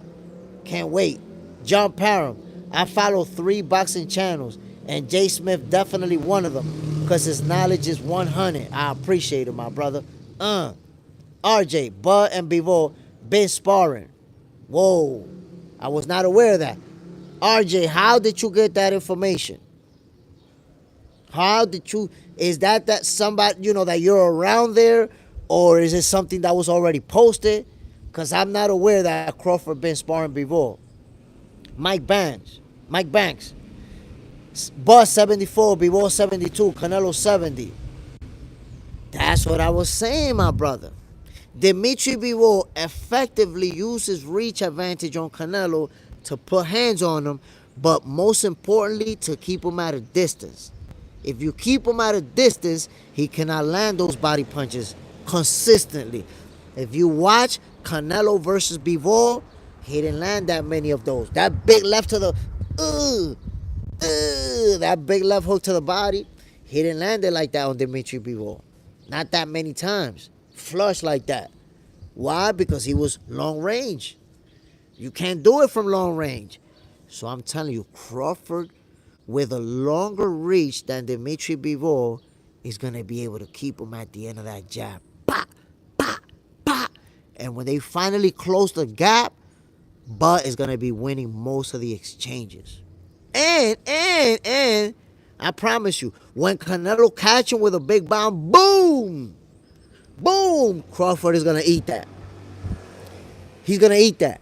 Can't wait. John Parham. I follow 3 boxing channels, and Jay Smith definitely one of them, because his knowledge is 100. I appreciate it, my brother. RJ, Bud, and Bivol been sparring. Whoa. I was not aware of that. RJ, how did you get that information? How did you, is that somebody, that you're around there, or is it something that was already posted? Because I'm not aware that Crawford been sparring Bivol. Mike Banks. Buzz 74, Bivol 72, Canelo 70. That's what I was saying, my brother. Dimitri Bivol effectively uses reach advantage on Canelo to put hands on him, but most importantly, to keep him at a distance. If you keep him at a distance, he cannot land those body punches consistently. If you watch Canelo versus Bivol, he didn't land that many of those. That big left to the, that big left hook to the body, he didn't land it like that on Dimitri Bivol. Not that many times. Flush like that. Why? Because he was long range. You can't do it from long range. So I'm telling you, Crawford, with a longer reach than Dimitri Bivol, is going to be able to keep him at the end of that jab. Bah, bah, bah. And when they finally close the gap, Bud is going to be winning most of the exchanges. And I promise you, when Canelo catch him with a big bomb, boom, Crawford is going to eat that. He's going to eat that.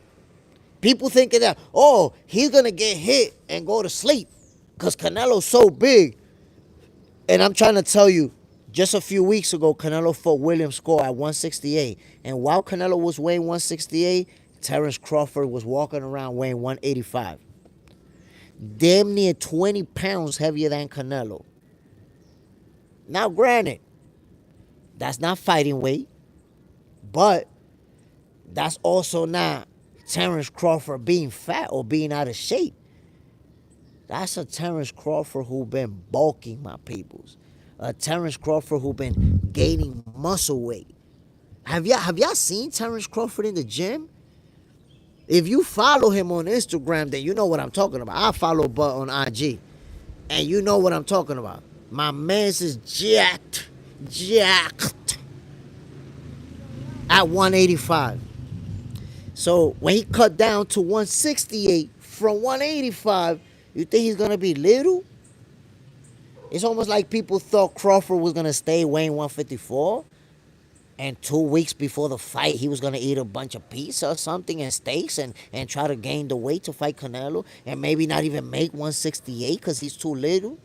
People thinking that, oh, he's going to get hit and go to sleep because Canelo's so big. And I'm trying to tell you, just a few weeks ago, Canelo fought William Score at 168. And while Canelo was weighing 168, Terence Crawford was walking around weighing 185. Damn near 20 pounds heavier than Canelo. Now, granted, that's not fighting weight, but that's also not Terence Crawford being fat or being out of shape. That's a Terence Crawford who been bulking, my peoples. A Terence Crawford who been gaining muscle weight. Have y'all seen Terence Crawford in the gym? If you follow him on Instagram, then you know what I'm talking about. I follow Bud on IG, and you know what I'm talking about. My man's is jacked at 185. So when he cut down to 168 from 185, you think he's going to be little? It's almost like people thought Crawford was going to stay weighing 154. And 2 weeks before the fight, he was going to eat a bunch of pizza or something and steaks and try to gain the weight to fight Canelo. And maybe not even make 168 because he's too little.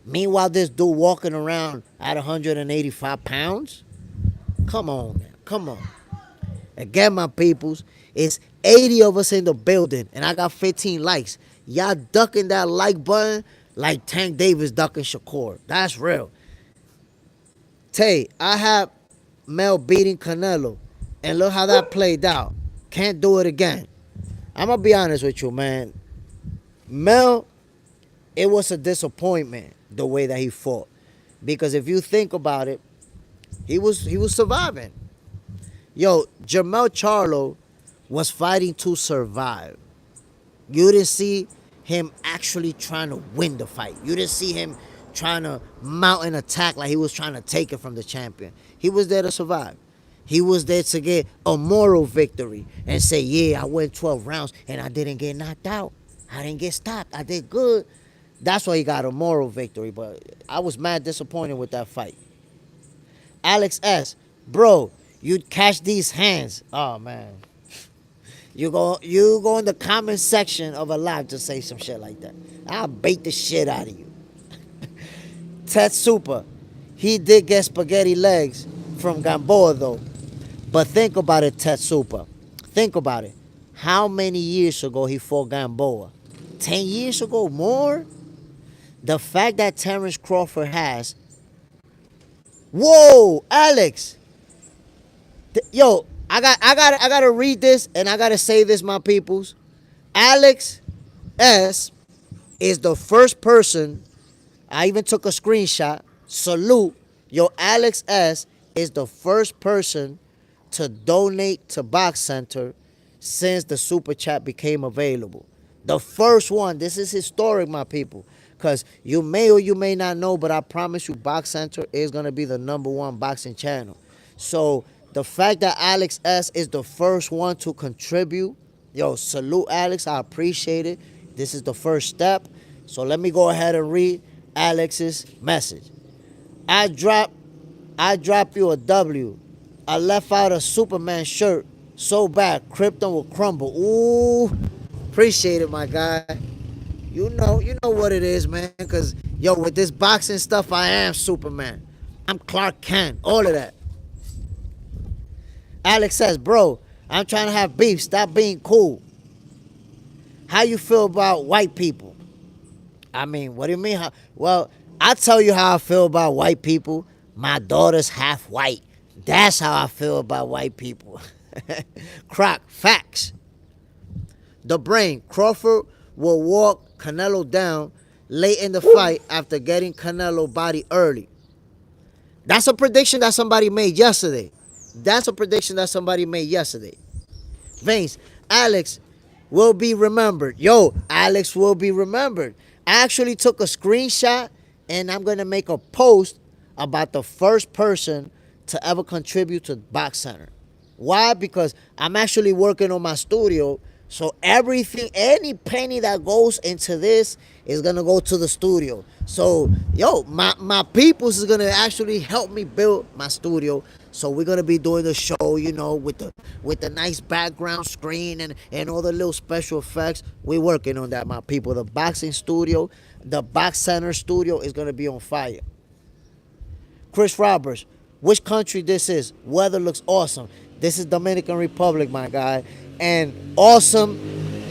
Meanwhile, this dude walking around at 185 pounds. Come on, man. Come on. Again, my peoples, it's 80 of us in the building, and I got 15 likes. Y'all ducking that like button like Tank Davis ducking Shakur. That's real. Tay, I have Mel beating Canelo, and look how that played out. Can't do it again. I'm going to be honest with you, man. Mel, it was a disappointment the way that he fought. Because if you think about it, he was surviving. Yo, Jermell Charlo was fighting to survive. You didn't see him actually trying to win the fight. You didn't see him trying to mount an attack like he was trying to take it from the champion. He was there to survive. He was there to get a moral victory and say, yeah, I went 12 rounds and I didn't get knocked out. I didn't get stopped. I did good. That's why he got a moral victory. But I was mad disappointed with that fight. Alex S. Bro, you'd catch these hands. Oh, man. You go in the comment section of a live to say some shit like that. I'll bait the shit out of you. Ted Super. He did get spaghetti legs from Gamboa, though. But think about it, Ted Super. Think about it. How many years ago he fought Gamboa? 10 years ago? More? The fact that Terence Crawford has... Whoa, Alex! Yo, I gotta read this, and I gotta say this, my peoples. Alex S. is the first person... I even took a screenshot. Salute. Yo, Alex S. is the first person to donate to Box Center since the super chat became available. The first one. This is historic, my people. Because you may or you may not know, but I promise you, Box Center is going to be the #1 boxing channel. So the fact that Alex S is the first one to contribute, yo, salute Alex. I appreciate it. This is the first step. So let me go ahead and read Alex's message. I drop you a W. I left out a Superman shirt so bad Krypton will crumble. Ooh, appreciate it, my guy. You know what it is, man. Cause yo, with this boxing stuff, I am Superman. I'm Clark Kent. All of that. Alex says, bro, I'm trying to have beef. Stop being cool. How you feel about white people? I mean, what do you mean? Well, I tell you how I feel about white people. My daughter's half white. That's how I feel about white people. Croc, facts. The brain, Crawford will walk Canelo down late in the fight after getting Canelo body early. That's a prediction that somebody made yesterday. Vince, Alex will be remembered. Yo, Alex will be remembered. I actually took a screenshot and I'm going to make a post about the first person to ever contribute to Box Center. Why? Because I'm actually working on my studio. So everything, any penny that goes into this is going to go to the studio. So, yo, my peoples is going to actually help me build my studio. So we're going to be doing the show, you know, with the nice background screen and all the little special effects. We're working on that, my people. The boxing studio, the Box Center studio is going to be on fire. Chris Roberts, which country this is? Weather looks awesome. This is Dominican Republic, my guy. And awesome,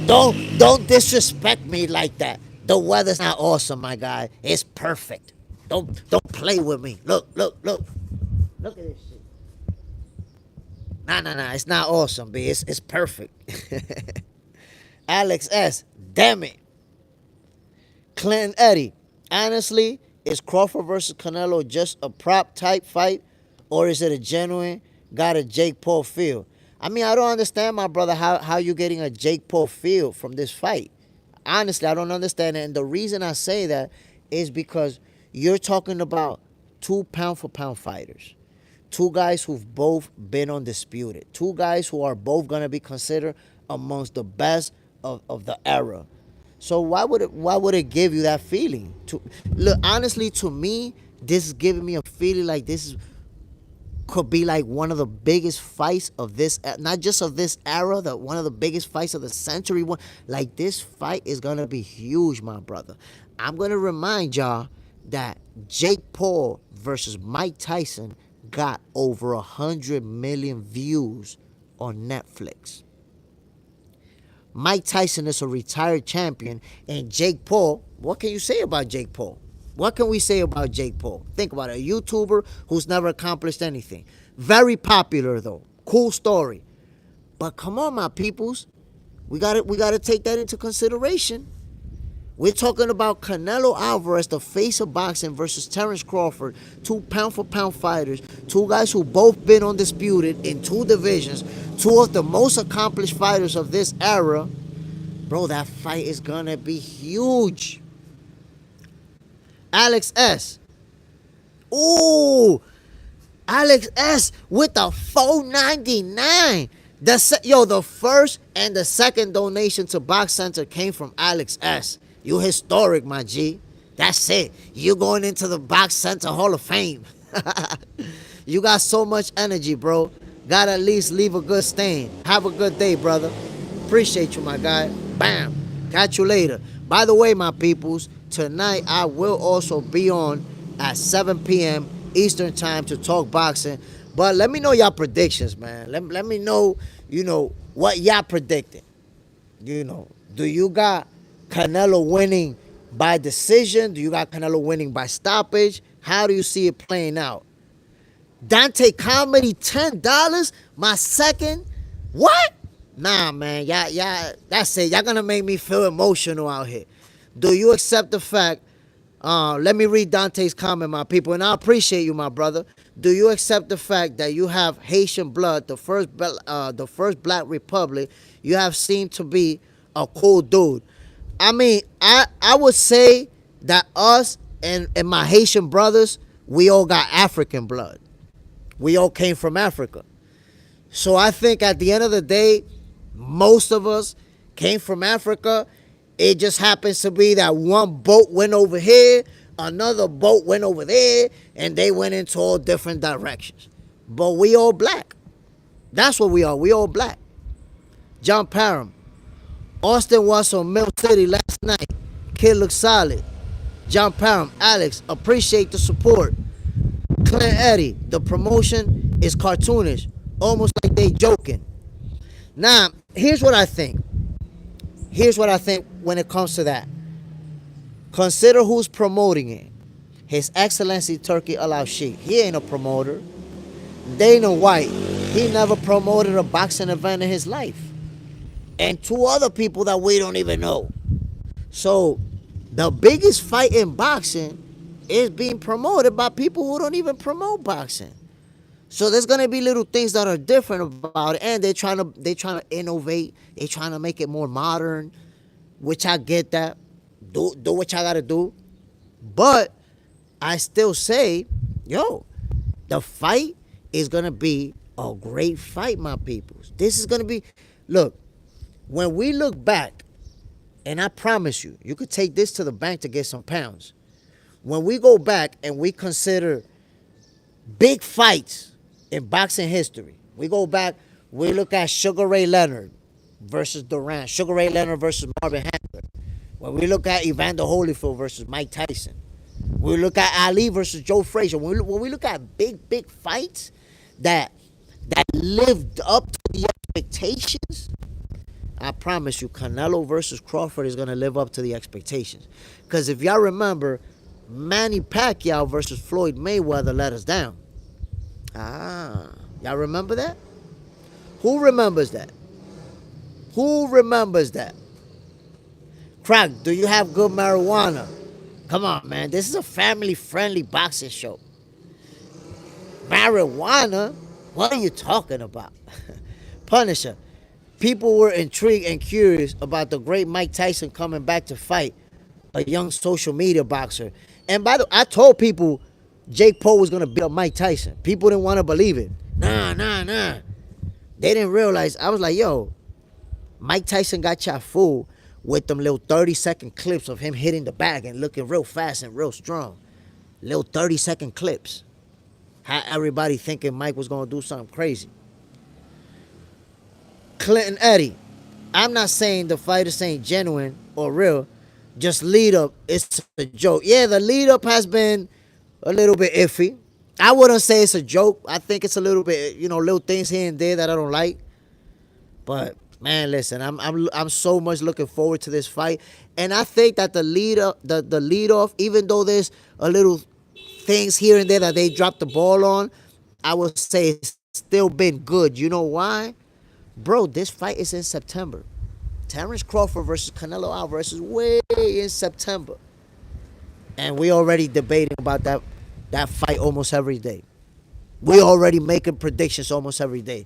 don't disrespect me like that. The weather's not awesome, my guy. It's perfect. Don't play with me. Look. Look at this shit. Nah. It's not awesome, B. It's perfect. Alex S. Damn it. Clinton Eddie. Honestly, is Crawford versus Canelo just a prop type fight? Or is it a genuine, got a Jake Paul feel? I mean, I don't understand, my brother, how you getting a Jake Paul feel from this fight. Honestly, I don't understand it. And the reason I say that is because you're talking about 2 pound-for-pound fighters. 2 guys who've both been undisputed. 2 guys who are both going to be considered amongst the best of the era. So why would it give you that feeling? Look, honestly, to me, this is giving me a feeling like this could be like one of the biggest fights of this, not just of this era, one of the biggest fights of the century. Like, this fight is going to be huge, my brother. I'm going to remind y'all that Jake Paul versus Mike Tyson got over 100 million views on Netflix. Mike Tyson is a retired champion, and Jake Paul, what can you say about Jake Paul? What can we say about Jake Paul? Think about it. A YouTuber who's never accomplished anything. Very popular, though. Cool story. But come on, my peoples. We gotta take that into consideration. We're talking about Canelo Alvarez, the face of boxing, versus Terence Crawford, 2 pound-for-pound fighters, 2 guys who both been undisputed in 2 divisions, 2 of the most accomplished fighters of this era. Bro, that fight is gonna be huge. Alex S. Ooh, Alex S. with the $4.99. The first and the second donation to Box Center came from Alex S. You historic, my G. That's it. You going into the Box Center Hall of Fame. You got so much energy, bro. Gotta at least leave a good stain. Have a good day, brother. Appreciate you, my guy. Bam. Catch you later. By the way, my peoples, tonight I will also be on at 7 p.m. Eastern time to talk boxing. But let me know y'all predictions, man. Let me know, what y'all predicting. Do you got Canelo winning by decision? Do you got Canelo winning by stoppage? How do you see it playing out? Dante Comedy, $10? My second? What? Nah, man. Y'all, that's it. Y'all gonna make me feel emotional out here. Do you accept the fact? Let me read Dante's comment, my people, and I appreciate you, my brother. Do you accept the fact that you have Haitian blood, the first Black Republic? You have seemed to be a cool dude. I mean, I would say that us and my Haitian brothers, we all got African blood. We all came from Africa. So I think at the end of the day, most of us came from Africa. It just happens to be that one boat went over here, another boat went over there, and they went into all different directions. But we all black. That's what we are. We all black. John Parham. Austin was on Mill City last night. Kid looks solid. John Parham. Alex, appreciate the support. Clint Eddie. The promotion is cartoonish. Almost like they joking. Now, here's what I think. Here's what I think when it comes to that. Consider who's promoting it. His Excellency Turkey Al-Sheikh. He ain't a promoter. Dana White. He never promoted a boxing event in his life. And two other people that we don't even know. So, the biggest fight in boxing is being promoted by people who don't even promote boxing. So there's gonna be little things that are different about it, and they're trying to innovate. They're trying to make it more modern, which I get that. Do what y'all gotta do, but I still say, yo, the fight is gonna be a great fight, my peoples. This is gonna be, look, when we look back, and I promise you, you could take this to the bank to get some pounds. When we go back and we consider big fights in boxing history, we go back, we look at Sugar Ray Leonard versus Duran, Sugar Ray Leonard versus Marvin Hagler. When we look at Evander Holyfield versus Mike Tyson, we look at Ali versus Joe Frazier. When we look at big fights that lived up to the expectations, I promise you, Canelo versus Crawford is gonna live up to the expectations. Because if y'all remember, Manny Pacquiao versus Floyd Mayweather let us down. Y'all remember that? Who remembers that? Who remembers that? Crack, do you have good marijuana? Come on, man. This is a family-friendly boxing show. Marijuana? What are you talking about? Punisher. People were intrigued and curious about the great Mike Tyson coming back to fight a young social media boxer. And by the way, I told people Jake Paul was going to beat up Mike Tyson. People didn't want to believe it. Nah. They didn't realize. I was like, yo, Mike Tyson got y'all fooled with them little 30-second clips of him hitting the bag and looking real fast and real strong. Little 30-second clips. Had everybody thinking Mike was going to do something crazy. Clinton Eddie. I'm not saying the fighters ain't genuine or real. Just lead up, it's a joke. Yeah, the lead up has been a little bit iffy. I wouldn't say it's a joke. I think it's a little bit, little things here and there that I don't like. But man, listen, I'm so much looking forward to this fight, and I think that the lead off, even though there's a little things here and there that they dropped the ball on, I would say it's still been good. You know why? Bro, this fight is in September. Terrence Crawford versus Canelo Alvarez is way in September. And we already debating about that fight almost every day. We already making predictions almost every day.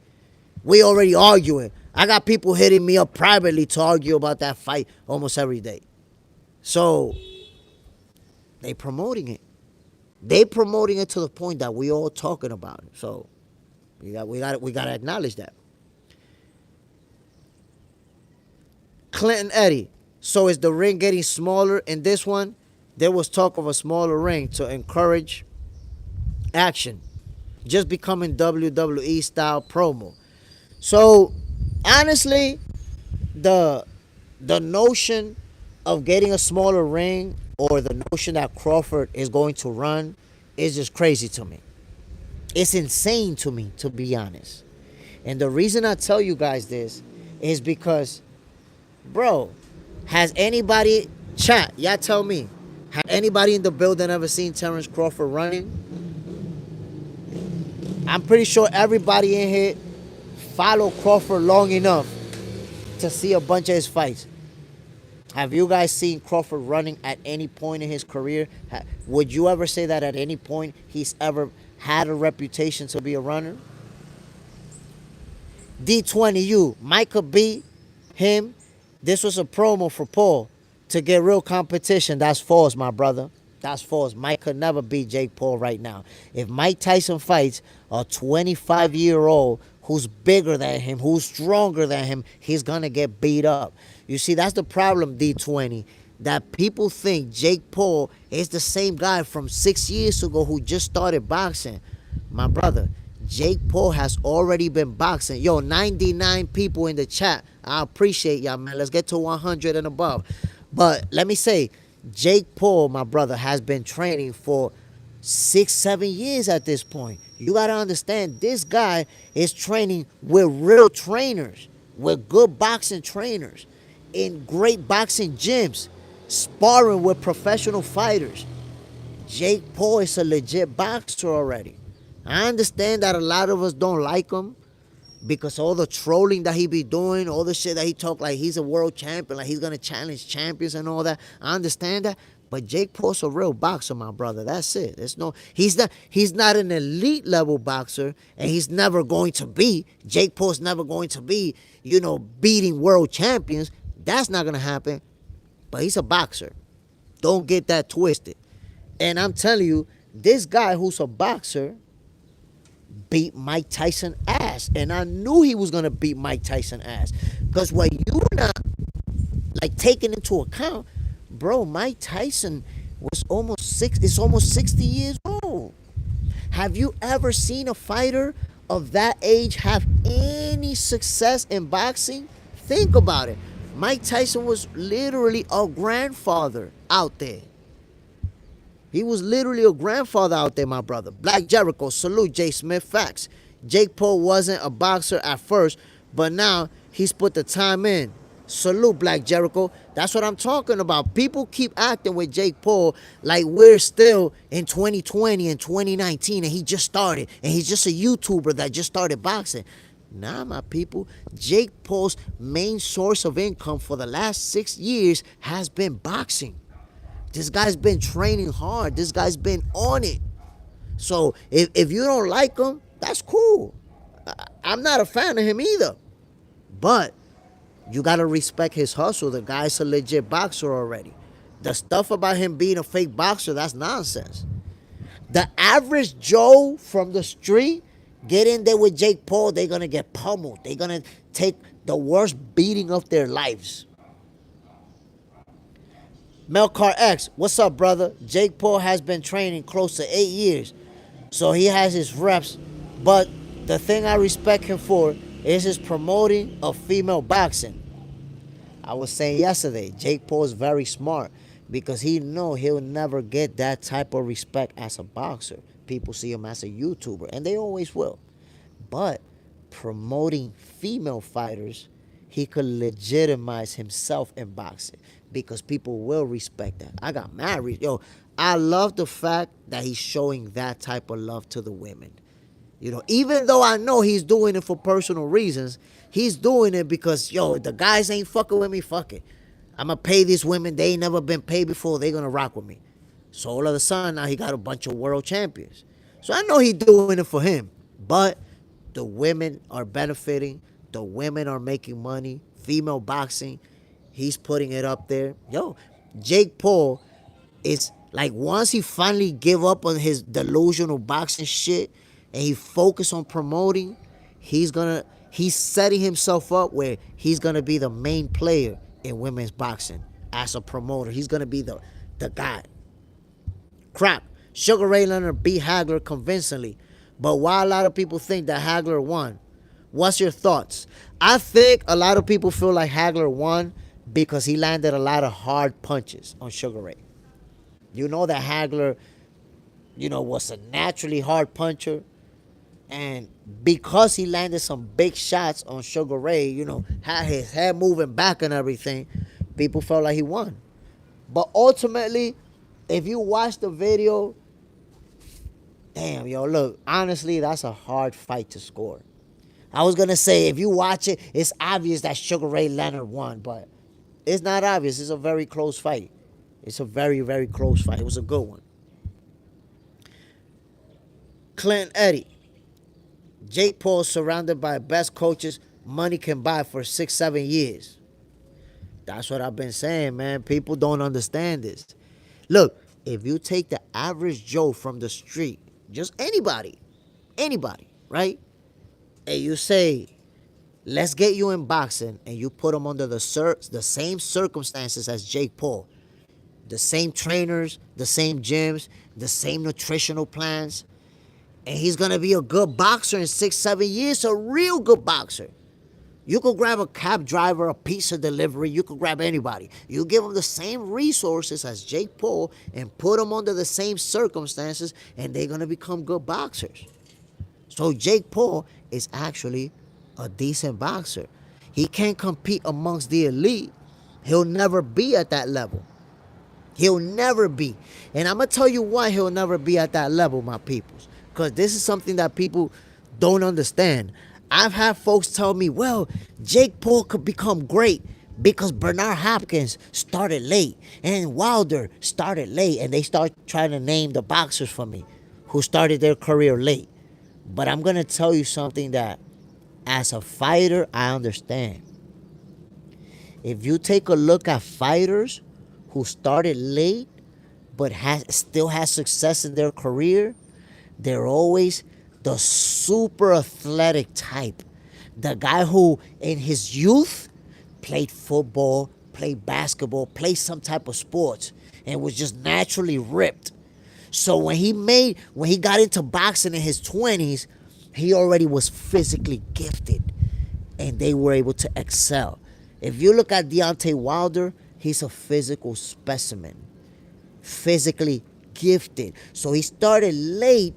We already arguing. I got people hitting me up privately to argue about that fight almost every day. So, they promoting it. They promoting it to the point that we all talking about it. So, we got to acknowledge that. Clinton Eddie. So is the ring getting smaller in this one? There was talk of a smaller ring to encourage action. Just becoming WWE style promo. So honestly, the notion of getting a smaller ring or the notion that Crawford is going to run is just crazy to me. It's insane to me, to be honest. And the reason I tell you guys this is because, bro, has anybody, chat, y'all tell me, has anybody in the building ever seen Terrence Crawford running? I'm pretty sure everybody in here followed Crawford long enough to see a bunch of his fights. Have you guys seen Crawford running at any point in his career? Would you ever say that at any point he's ever had a reputation to be a runner. D20U, Mike could beat him. This was a promo for Paul to get real competition. That's false, my brother. That's false. Mike could never beat Jake Paul right now. If Mike Tyson fights a 25-year-old who's bigger than him, who's stronger than him, he's going to get beat up. You see, that's the problem, D20. That people think Jake Paul is the same guy from 6 years ago who just started boxing. My brother, Jake Paul has already been boxing. Yo, 99 people in the chat. I appreciate y'all, man. Let's get to 100 and above. But let me say, Jake Paul, my brother, has been training for 6, 7 years at this point. You got to understand, this guy is training with real trainers, with good boxing trainers, in great boxing gyms, sparring with professional fighters. Jake Paul is a legit boxer already. I understand that a lot of us don't like him because all the trolling that he be doing, all the shit that he talk like he's a world champion, like he's gonna challenge champions and all that. I understand that, but Jake Paul's a real boxer, my brother. That's it. He's not an elite level boxer, and he's never going to be. Jake Paul's never going to be, beating world champions. That's not gonna happen. But he's a boxer. Don't get that twisted. And I'm telling you, this guy who's a boxer beat Mike Tyson ass. And I knew he was gonna beat Mike Tyson ass. Because what you're not taking into account, bro, Mike Tyson was almost 60 years old. Have you ever seen a fighter of that age have any success in boxing? Think about it. Mike Tyson was literally a grandfather out there. He was literally a grandfather out there, my brother. Black Jericho, salute Jay Smith, facts. Jake Paul wasn't a boxer at first, but now he's put the time in. Salute Black Jericho. That's what I'm talking about. People keep acting with Jake Paul like we're still in 2020 and 2019 and he just started and he's just a YouTuber that just started boxing. Nah, my people. Jake Paul's main source of income for the last 6 years has been boxing. This guy's been training hard. This guy's been on it. So if you don't like him, that's cool. I'm not a fan of him either. But you got to respect his hustle. The guy's a legit boxer already. The stuff about him being a fake boxer, that's nonsense. The average Joe from the street, get in there with Jake Paul, they're going to get pummeled. They're going to take the worst beating of their lives. Melcar X, what's up, brother? Jake Paul has been training close to 8 years, so he has his reps. But the thing I respect him for is his promoting of female boxing. I was saying yesterday, Jake Paul is very smart because he know he'll never get that type of respect as a boxer. People see him as a YouTuber, and they always will. But promoting female fighters, he could legitimize himself in boxing because people will respect that. I got married. Yo, I love the fact that he's showing that type of love to the women. Even though I know he's doing it for personal reasons, he's doing it because, the guys ain't fucking with me, fuck it. I'm going to pay these women. They ain't never been paid before. They going to rock with me. So all of a sudden, now he got a bunch of world champions. So I know he's doing it for him. But the women are benefiting. The women are making money. Female boxing, he's putting it up there. Jake Paul is once he finally give up on his delusional boxing shit and he focus on promoting, he's setting himself up where he's gonna be the main player in women's boxing as a promoter. He's gonna be the guy. Crap. Sugar Ray Leonard beat Hagler convincingly. But why a lot of people think that Hagler won? What's your thoughts? I think a lot of people feel like Hagler won because he landed a lot of hard punches on Sugar Ray. You know that Hagler, was a naturally hard puncher. And because he landed some big shots on Sugar Ray, had his head moving back and everything, people felt like he won. But ultimately, if you watch the video, damn, look, honestly, that's a hard fight to score. I was going to say, if you watch it, it's obvious that Sugar Ray Leonard won, but it's not obvious. It's a very close fight. It's a very, very close fight. It was a good one. Clinton Eddie. Jake Paul surrounded by best coaches money can buy for 6, 7 years. That's what I've been saying, man. People don't understand this. Look, if you take the average Joe from the street, just anybody, right? And you say, let's get you in boxing, and you put him under the same circumstances as Jake Paul, the same trainers, the same gyms, the same nutritional plans, and he's gonna be a good boxer in 6, 7 years, a real good boxer. You could grab a cab driver, a pizza delivery, you could grab anybody. You give them the same resources as Jake Paul and put them under the same circumstances, and they're gonna become good boxers. So Jake Paul is actually a decent boxer. He can't compete amongst the elite. He'll never be at that level. He'll never be. And I'm going to tell you why he'll never be at that level, my peoples. Because this is something that people don't understand. I've had folks tell me, well, Jake Paul could become great because Bernard Hopkins started late and Wilder started late, and they start trying to name the boxers for me who started their career late. But I'm going to tell you something that as a fighter, I understand. If you take a look at fighters who started late but still has success in their career, they're always the super athletic type. The guy who in his youth played football, played basketball, played some type of sports, and was just naturally ripped. So when he got into boxing in his 20s, he already was physically gifted, and they were able to excel. If you look at Deontay Wilder, he's a physical specimen, physically gifted. So he started late,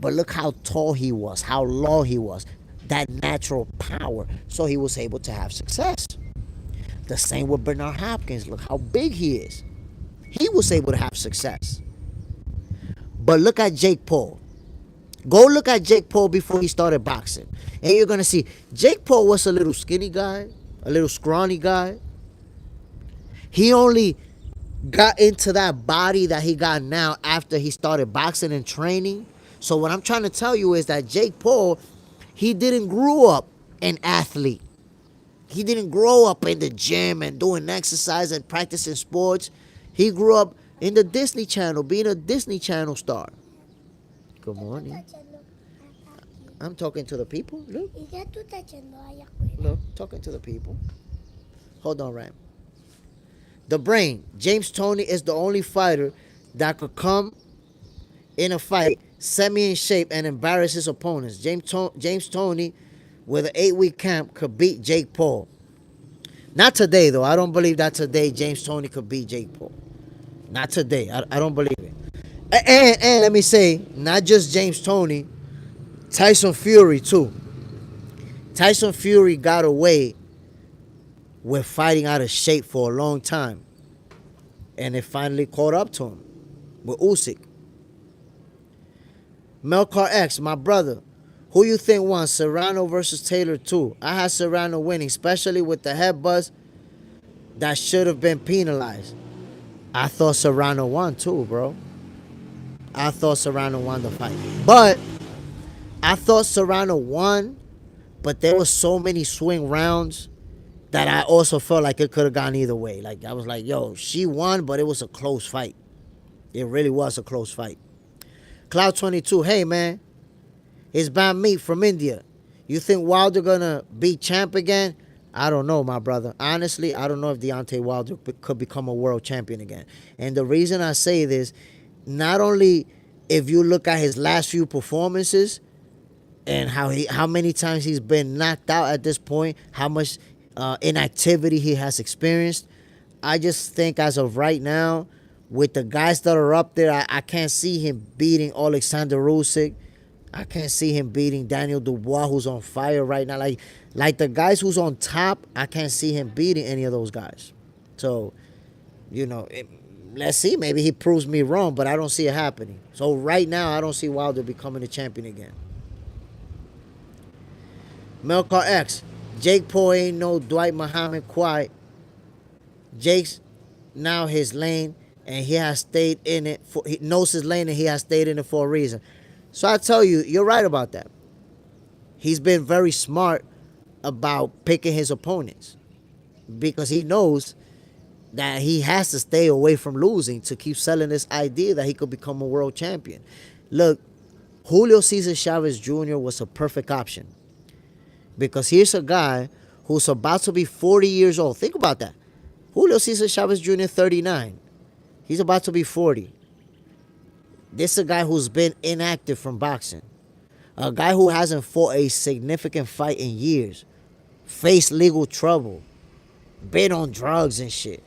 but look how tall he was, how long he was, that natural power. So he was able to have success. The same with Bernard Hopkins. Look how big he is. He was able to have success. But look at Jake Paul. Go look at Jake Paul before he started boxing. And you're going to see Jake Paul was a little skinny guy, a little scrawny guy. He only got into that body that he got now after he started boxing and training. So what I'm trying to tell you is that Jake Paul, he didn't grow up an athlete. He didn't grow up in the gym and doing exercise and practicing sports. He grew up in the Disney Channel, being a Disney Channel star. Good morning. I'm talking to the people. Look. Look, talking to the people. Hold on, Ram. The brain. James Toney is the only fighter that could come in a fight semi in shape and embarrass his opponents. James Toney, with an 8-week camp, could beat Jake Paul. Not today, though. I don't believe that today James Toney could beat Jake Paul. Not today. I don't believe it. And let me say, not just James Toney, Tyson Fury too. Tyson Fury got away with fighting out of shape for a long time, and it finally caught up to him with Usyk. Melcar X, my brother, who you think won, Serrano versus Taylor 2? I had Serrano winning, especially with the headbutts that should have been penalized. I thought Serrano won too, bro. I thought Serrano won the fight. But I thought Serrano won, but there were so many swing rounds that I also felt like it could have gone either way. Like, I was like, yo, she won, but it was a close fight. It really was a close fight. Cloud 22, hey, man, it's Bam Meat from India. You think Wilder gonna be champ again? I don't know, my brother. Honestly, I don't know if Deontay Wilder could become a world champion again. And the reason I say this, not only if you look at his last few performances and how many times he's been knocked out at this point, how much inactivity he has experienced, I just think as of right now, with the guys that are up there, I can't see him beating Alexander Usyk. I can't see him beating Daniel Dubois, who's on fire right now. Like the guys who's on top, I can't see him beating any of those guys. So, let's see. Maybe he proves me wrong, but I don't see it happening. So right now, I don't see Wilder becoming a champion again. Melcar X, Jake Paul ain't no Dwight Muhammad quite. Jake's now his lane, and he has stayed in it. He knows his lane, and he has stayed in it for a reason. So I tell you, you're right about that. He's been very smart about picking his opponents because he knows that he has to stay away from losing to keep selling this idea that he could become a world champion. Look, Julio Cesar Chavez Jr. was a perfect option because here's a guy who's about to be 40 years old. Think about that. Julio Cesar Chavez Jr., 39. He's about to be 40. This is a guy who's been inactive from boxing. A guy who hasn't fought a significant fight in years. Faced legal trouble. Been on drugs and shit.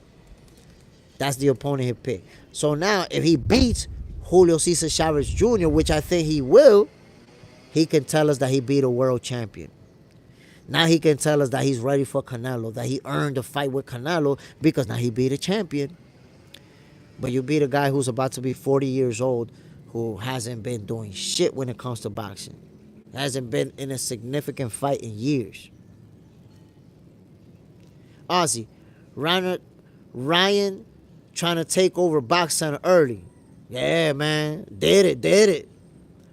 That's the opponent he picked. So now, if he beats Julio Cesar Chavez Jr., which I think he will, he can tell us that he beat a world champion. Now he can tell us that he's ready for Canelo, that he earned a fight with Canelo because now he beat a champion. But you beat a guy who's about to be 40 years old who hasn't been doing shit when it comes to boxing. Hasn't been in a significant fight in years. Ozzy, Ryan trying to take over Box Center early. Yeah, man. Did it.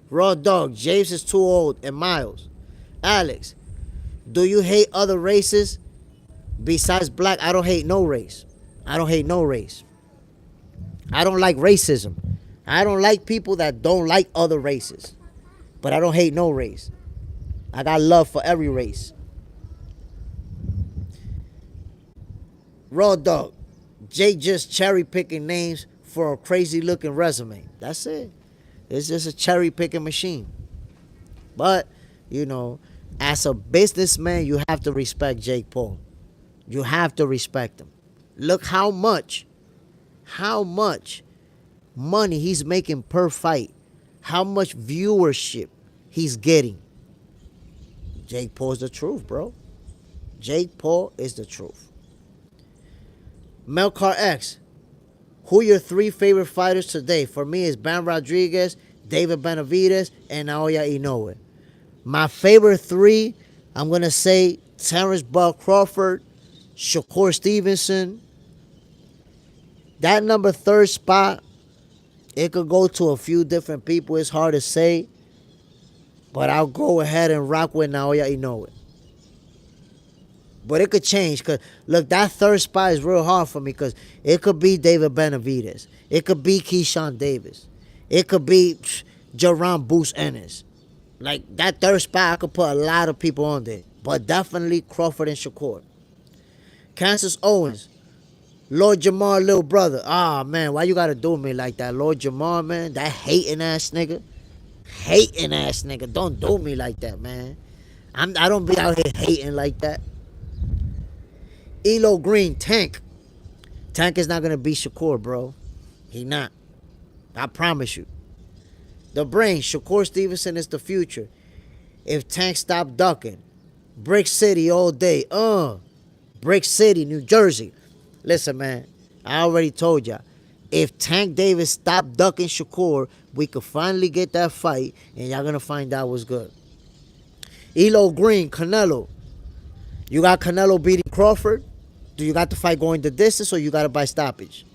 Raw Dog, James is too old, and Miles. Alex, do you hate other races besides black? I don't hate no race. I don't like racism. I don't like people that don't like other races. But I don't hate no race. I got love for every race. Raw Dog, Jay just cherry picking names for a crazy looking resume. That's it. It's just a cherry picking machine. But, you know, as a businessman, you have to respect Jake Paul. You have to respect him. Look how much money he's making per fight. How much viewership he's getting. Jake Paul's the truth, bro. Jake Paul is the truth. Melcar X, who are your 3 favorite fighters today? For me, it's Bam Rodriguez, David Benavidez, and Naoya Inoue. My favorite 3, I'm going to say Terrence Bud Crawford, Shakur Stevenson. That number 3rd spot, it could go to a few different people. It's hard to say. But I'll go ahead and rock with Naoya Inoue. But it could change. Because, look, that 3rd spot is real hard for me. Because it could be David Benavidez. It could be Keyshawn Davis. It could be Jerron Boost Ennis. Like, that 3rd spot, I could put a lot of people on there. But definitely Crawford and Shakur. Kansas Owens. Lord Jamar, little brother. Ah, man, why you got to do me like that? Lord Jamar, man, that hating ass nigga. Don't do me like that, man. I don't be out here hating like that. Elo Green, Tank. Tank is not going to beat Shakur, bro. He not. I promise you. The Brain, Shakur Stevenson is the future. If Tank stop ducking. Brick City all day. Brick City, New Jersey. Listen, man. I already told ya. If Tank Davis stopped ducking Shakur, we could finally get that fight, and y'all gonna find out what's good. Elo Green, Canelo. You got Canelo beating Crawford? Do you got the fight going the distance, or you got it by stoppage?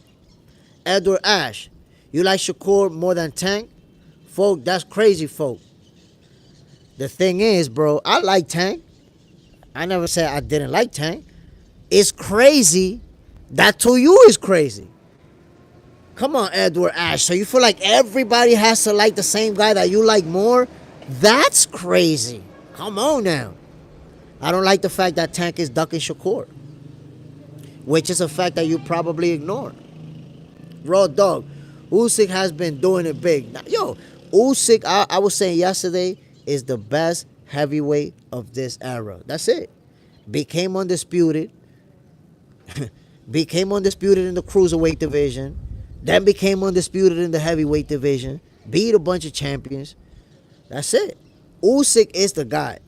Edward Ash. You like Shakur more than Tank? Folk, that's crazy, folk. The thing is, bro, I like Tank. I never said I didn't like Tank. It's crazy. That to you is crazy. Come on, Edward Ash. So you feel like everybody has to like the same guy that you like more? That's crazy. Come on now. I don't like the fact that Tank is ducking Shakur, which is a fact that you probably ignore. Raw Dog. Usyk has been doing it big. Now, yo, Usyk, I was saying yesterday, is the best heavyweight of this era. That's it. Became undisputed. Became undisputed in the cruiserweight division. Then became undisputed in the heavyweight division. Beat a bunch of champions. That's it. Usyk is the guy.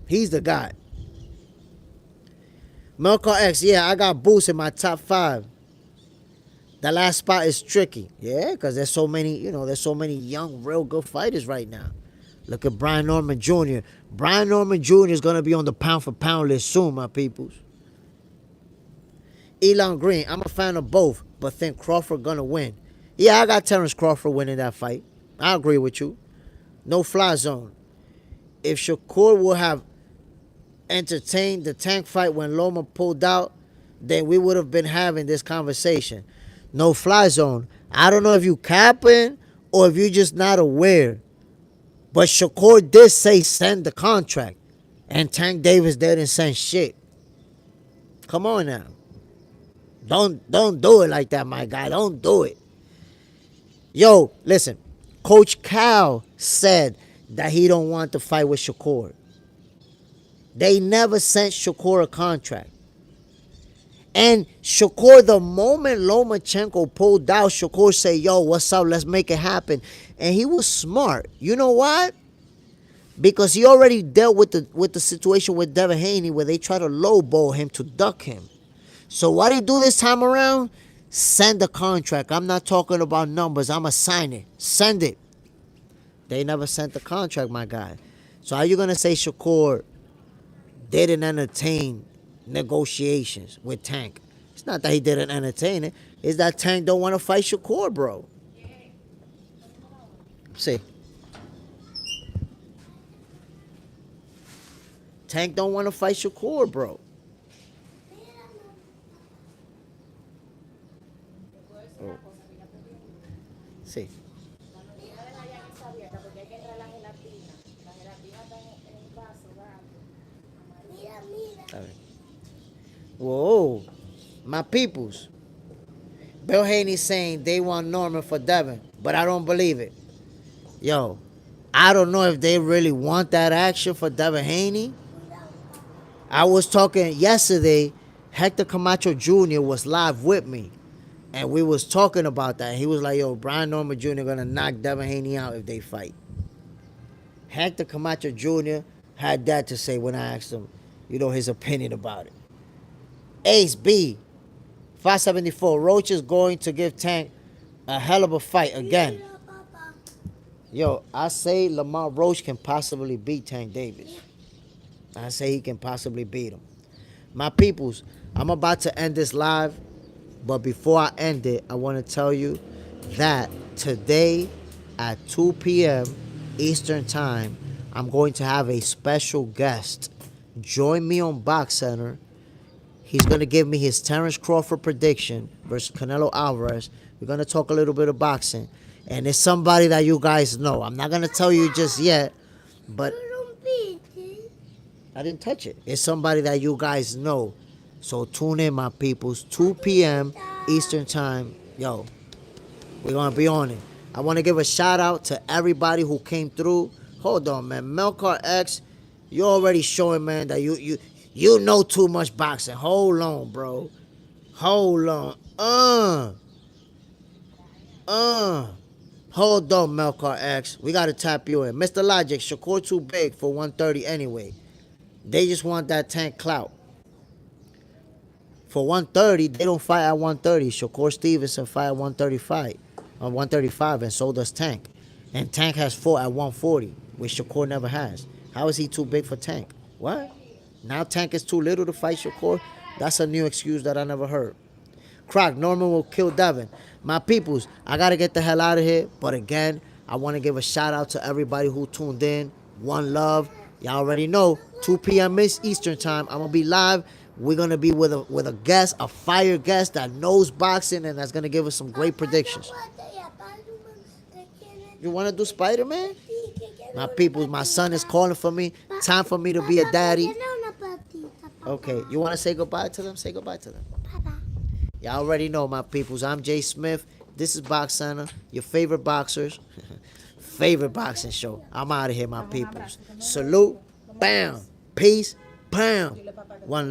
He's the guy. Melcar X, yeah, I got Boost in my top 5. That last spot is tricky. Yeah, because there's so many, there's so many young, real good fighters right now. Look at Brian Norman Jr. Brian Norman Jr. is going to be on the pound for pound list soon, my peoples. Elon Green, I'm a fan of both, but think Crawford going to win. Yeah, I got Terrence Crawford winning that fight. I agree with you. No fly zone. If Shakur would have entertained the Tank fight when Loma pulled out, then we would have been having this conversation. No fly zone. I don't know if you capping or if you're just not aware. But Shakur did say send the contract. And Tank Davis didn't send shit. Come on now. Don't do it like that, my guy. Don't do it. Yo, listen. Coach Cal said that he don't want to fight with Shakur. They never sent Shakur a contract. And Shakur, the moment Lomachenko pulled out, Shakur said, yo, what's up? Let's make it happen. And he was smart. You know why? Because he already dealt with the situation with Devin Haney where they try to lowball him to duck him. So what he do this time around? Send the contract. I'm not talking about numbers. I'm going to sign it. Send it. They never sent the contract, my guy. So how you going to say Shakur didn't entertain negotiations with Tank? It's not that he didn't entertain it. It's that Tank don't want to fight Shakur, bro. See. Tank don't want to fight Shakur, bro. Oh. See. Whoa. My peoples. Bill Haney saying they want Norman for Devin, but I don't believe it. Yo, I don't know if they really want that action for Devin Haney. I was talking yesterday, Hector Camacho Jr. was live with me, and we was talking about that. He was like, yo, Brian Norman Jr. gonna knock Devin Haney out if they fight. Hector Camacho Jr. had that to say when I asked him, his opinion about it. Ace B, 574, Roach is going to give Tank a hell of a fight again. Yo, I say Lamar Roach can possibly beat Tank Davis. I say he can possibly beat him. My peoples, I'm about to end this live, but before I end it, I want to tell you that today at 2 p.m. Eastern Time, I'm going to have a special guest. Join me on Box Center. He's going to give me his Terrence Crawford prediction versus Canelo Alvarez. We're going to talk a little bit of boxing. And it's somebody that you guys know. I'm not going to tell you just yet, but I didn't touch it. It's somebody that you guys know. So tune in, my peoples. 2 p.m. Eastern Time. Yo, we're going to be on it. I want to give a shout out to everybody who came through. Hold on, man. Melcar X, you're already showing, man, that you know too much boxing. Hold on, bro. Hold on. Hold on, Melcar X. We got to tap you in. Mr. Logic, Shakur too big for 130 anyway. They just want that Tank clout. For 130, they don't fight at 130. Shakur Stevenson fight at 135. 135, and so does Tank. And Tank has fought at 140, which Shakur never has. How is he too big for Tank? What? Now Tank is too little to fight Shakur? That's a new excuse that I never heard. Croc, Norman will kill Devin. My peoples, I got to get the hell out of here. But again, I want to give a shout out to everybody who tuned in. One love. Y'all already know, 2 p.m. Eastern Time. I'm going to be live. We're going to be with a guest, a fire guest that knows boxing and that's going to give us some great predictions. You want to do Spider-Man? My people, my son is calling for me. Time for me to be a daddy. Okay, you want to say goodbye to them? Say goodbye to them. Y'all already know, my peoples. I'm Jay Smith. This is Box Center, your favorite boxers. Favorite boxing show. I'm out of here, my peoples. Salute. Bam. Peace. Bam. One.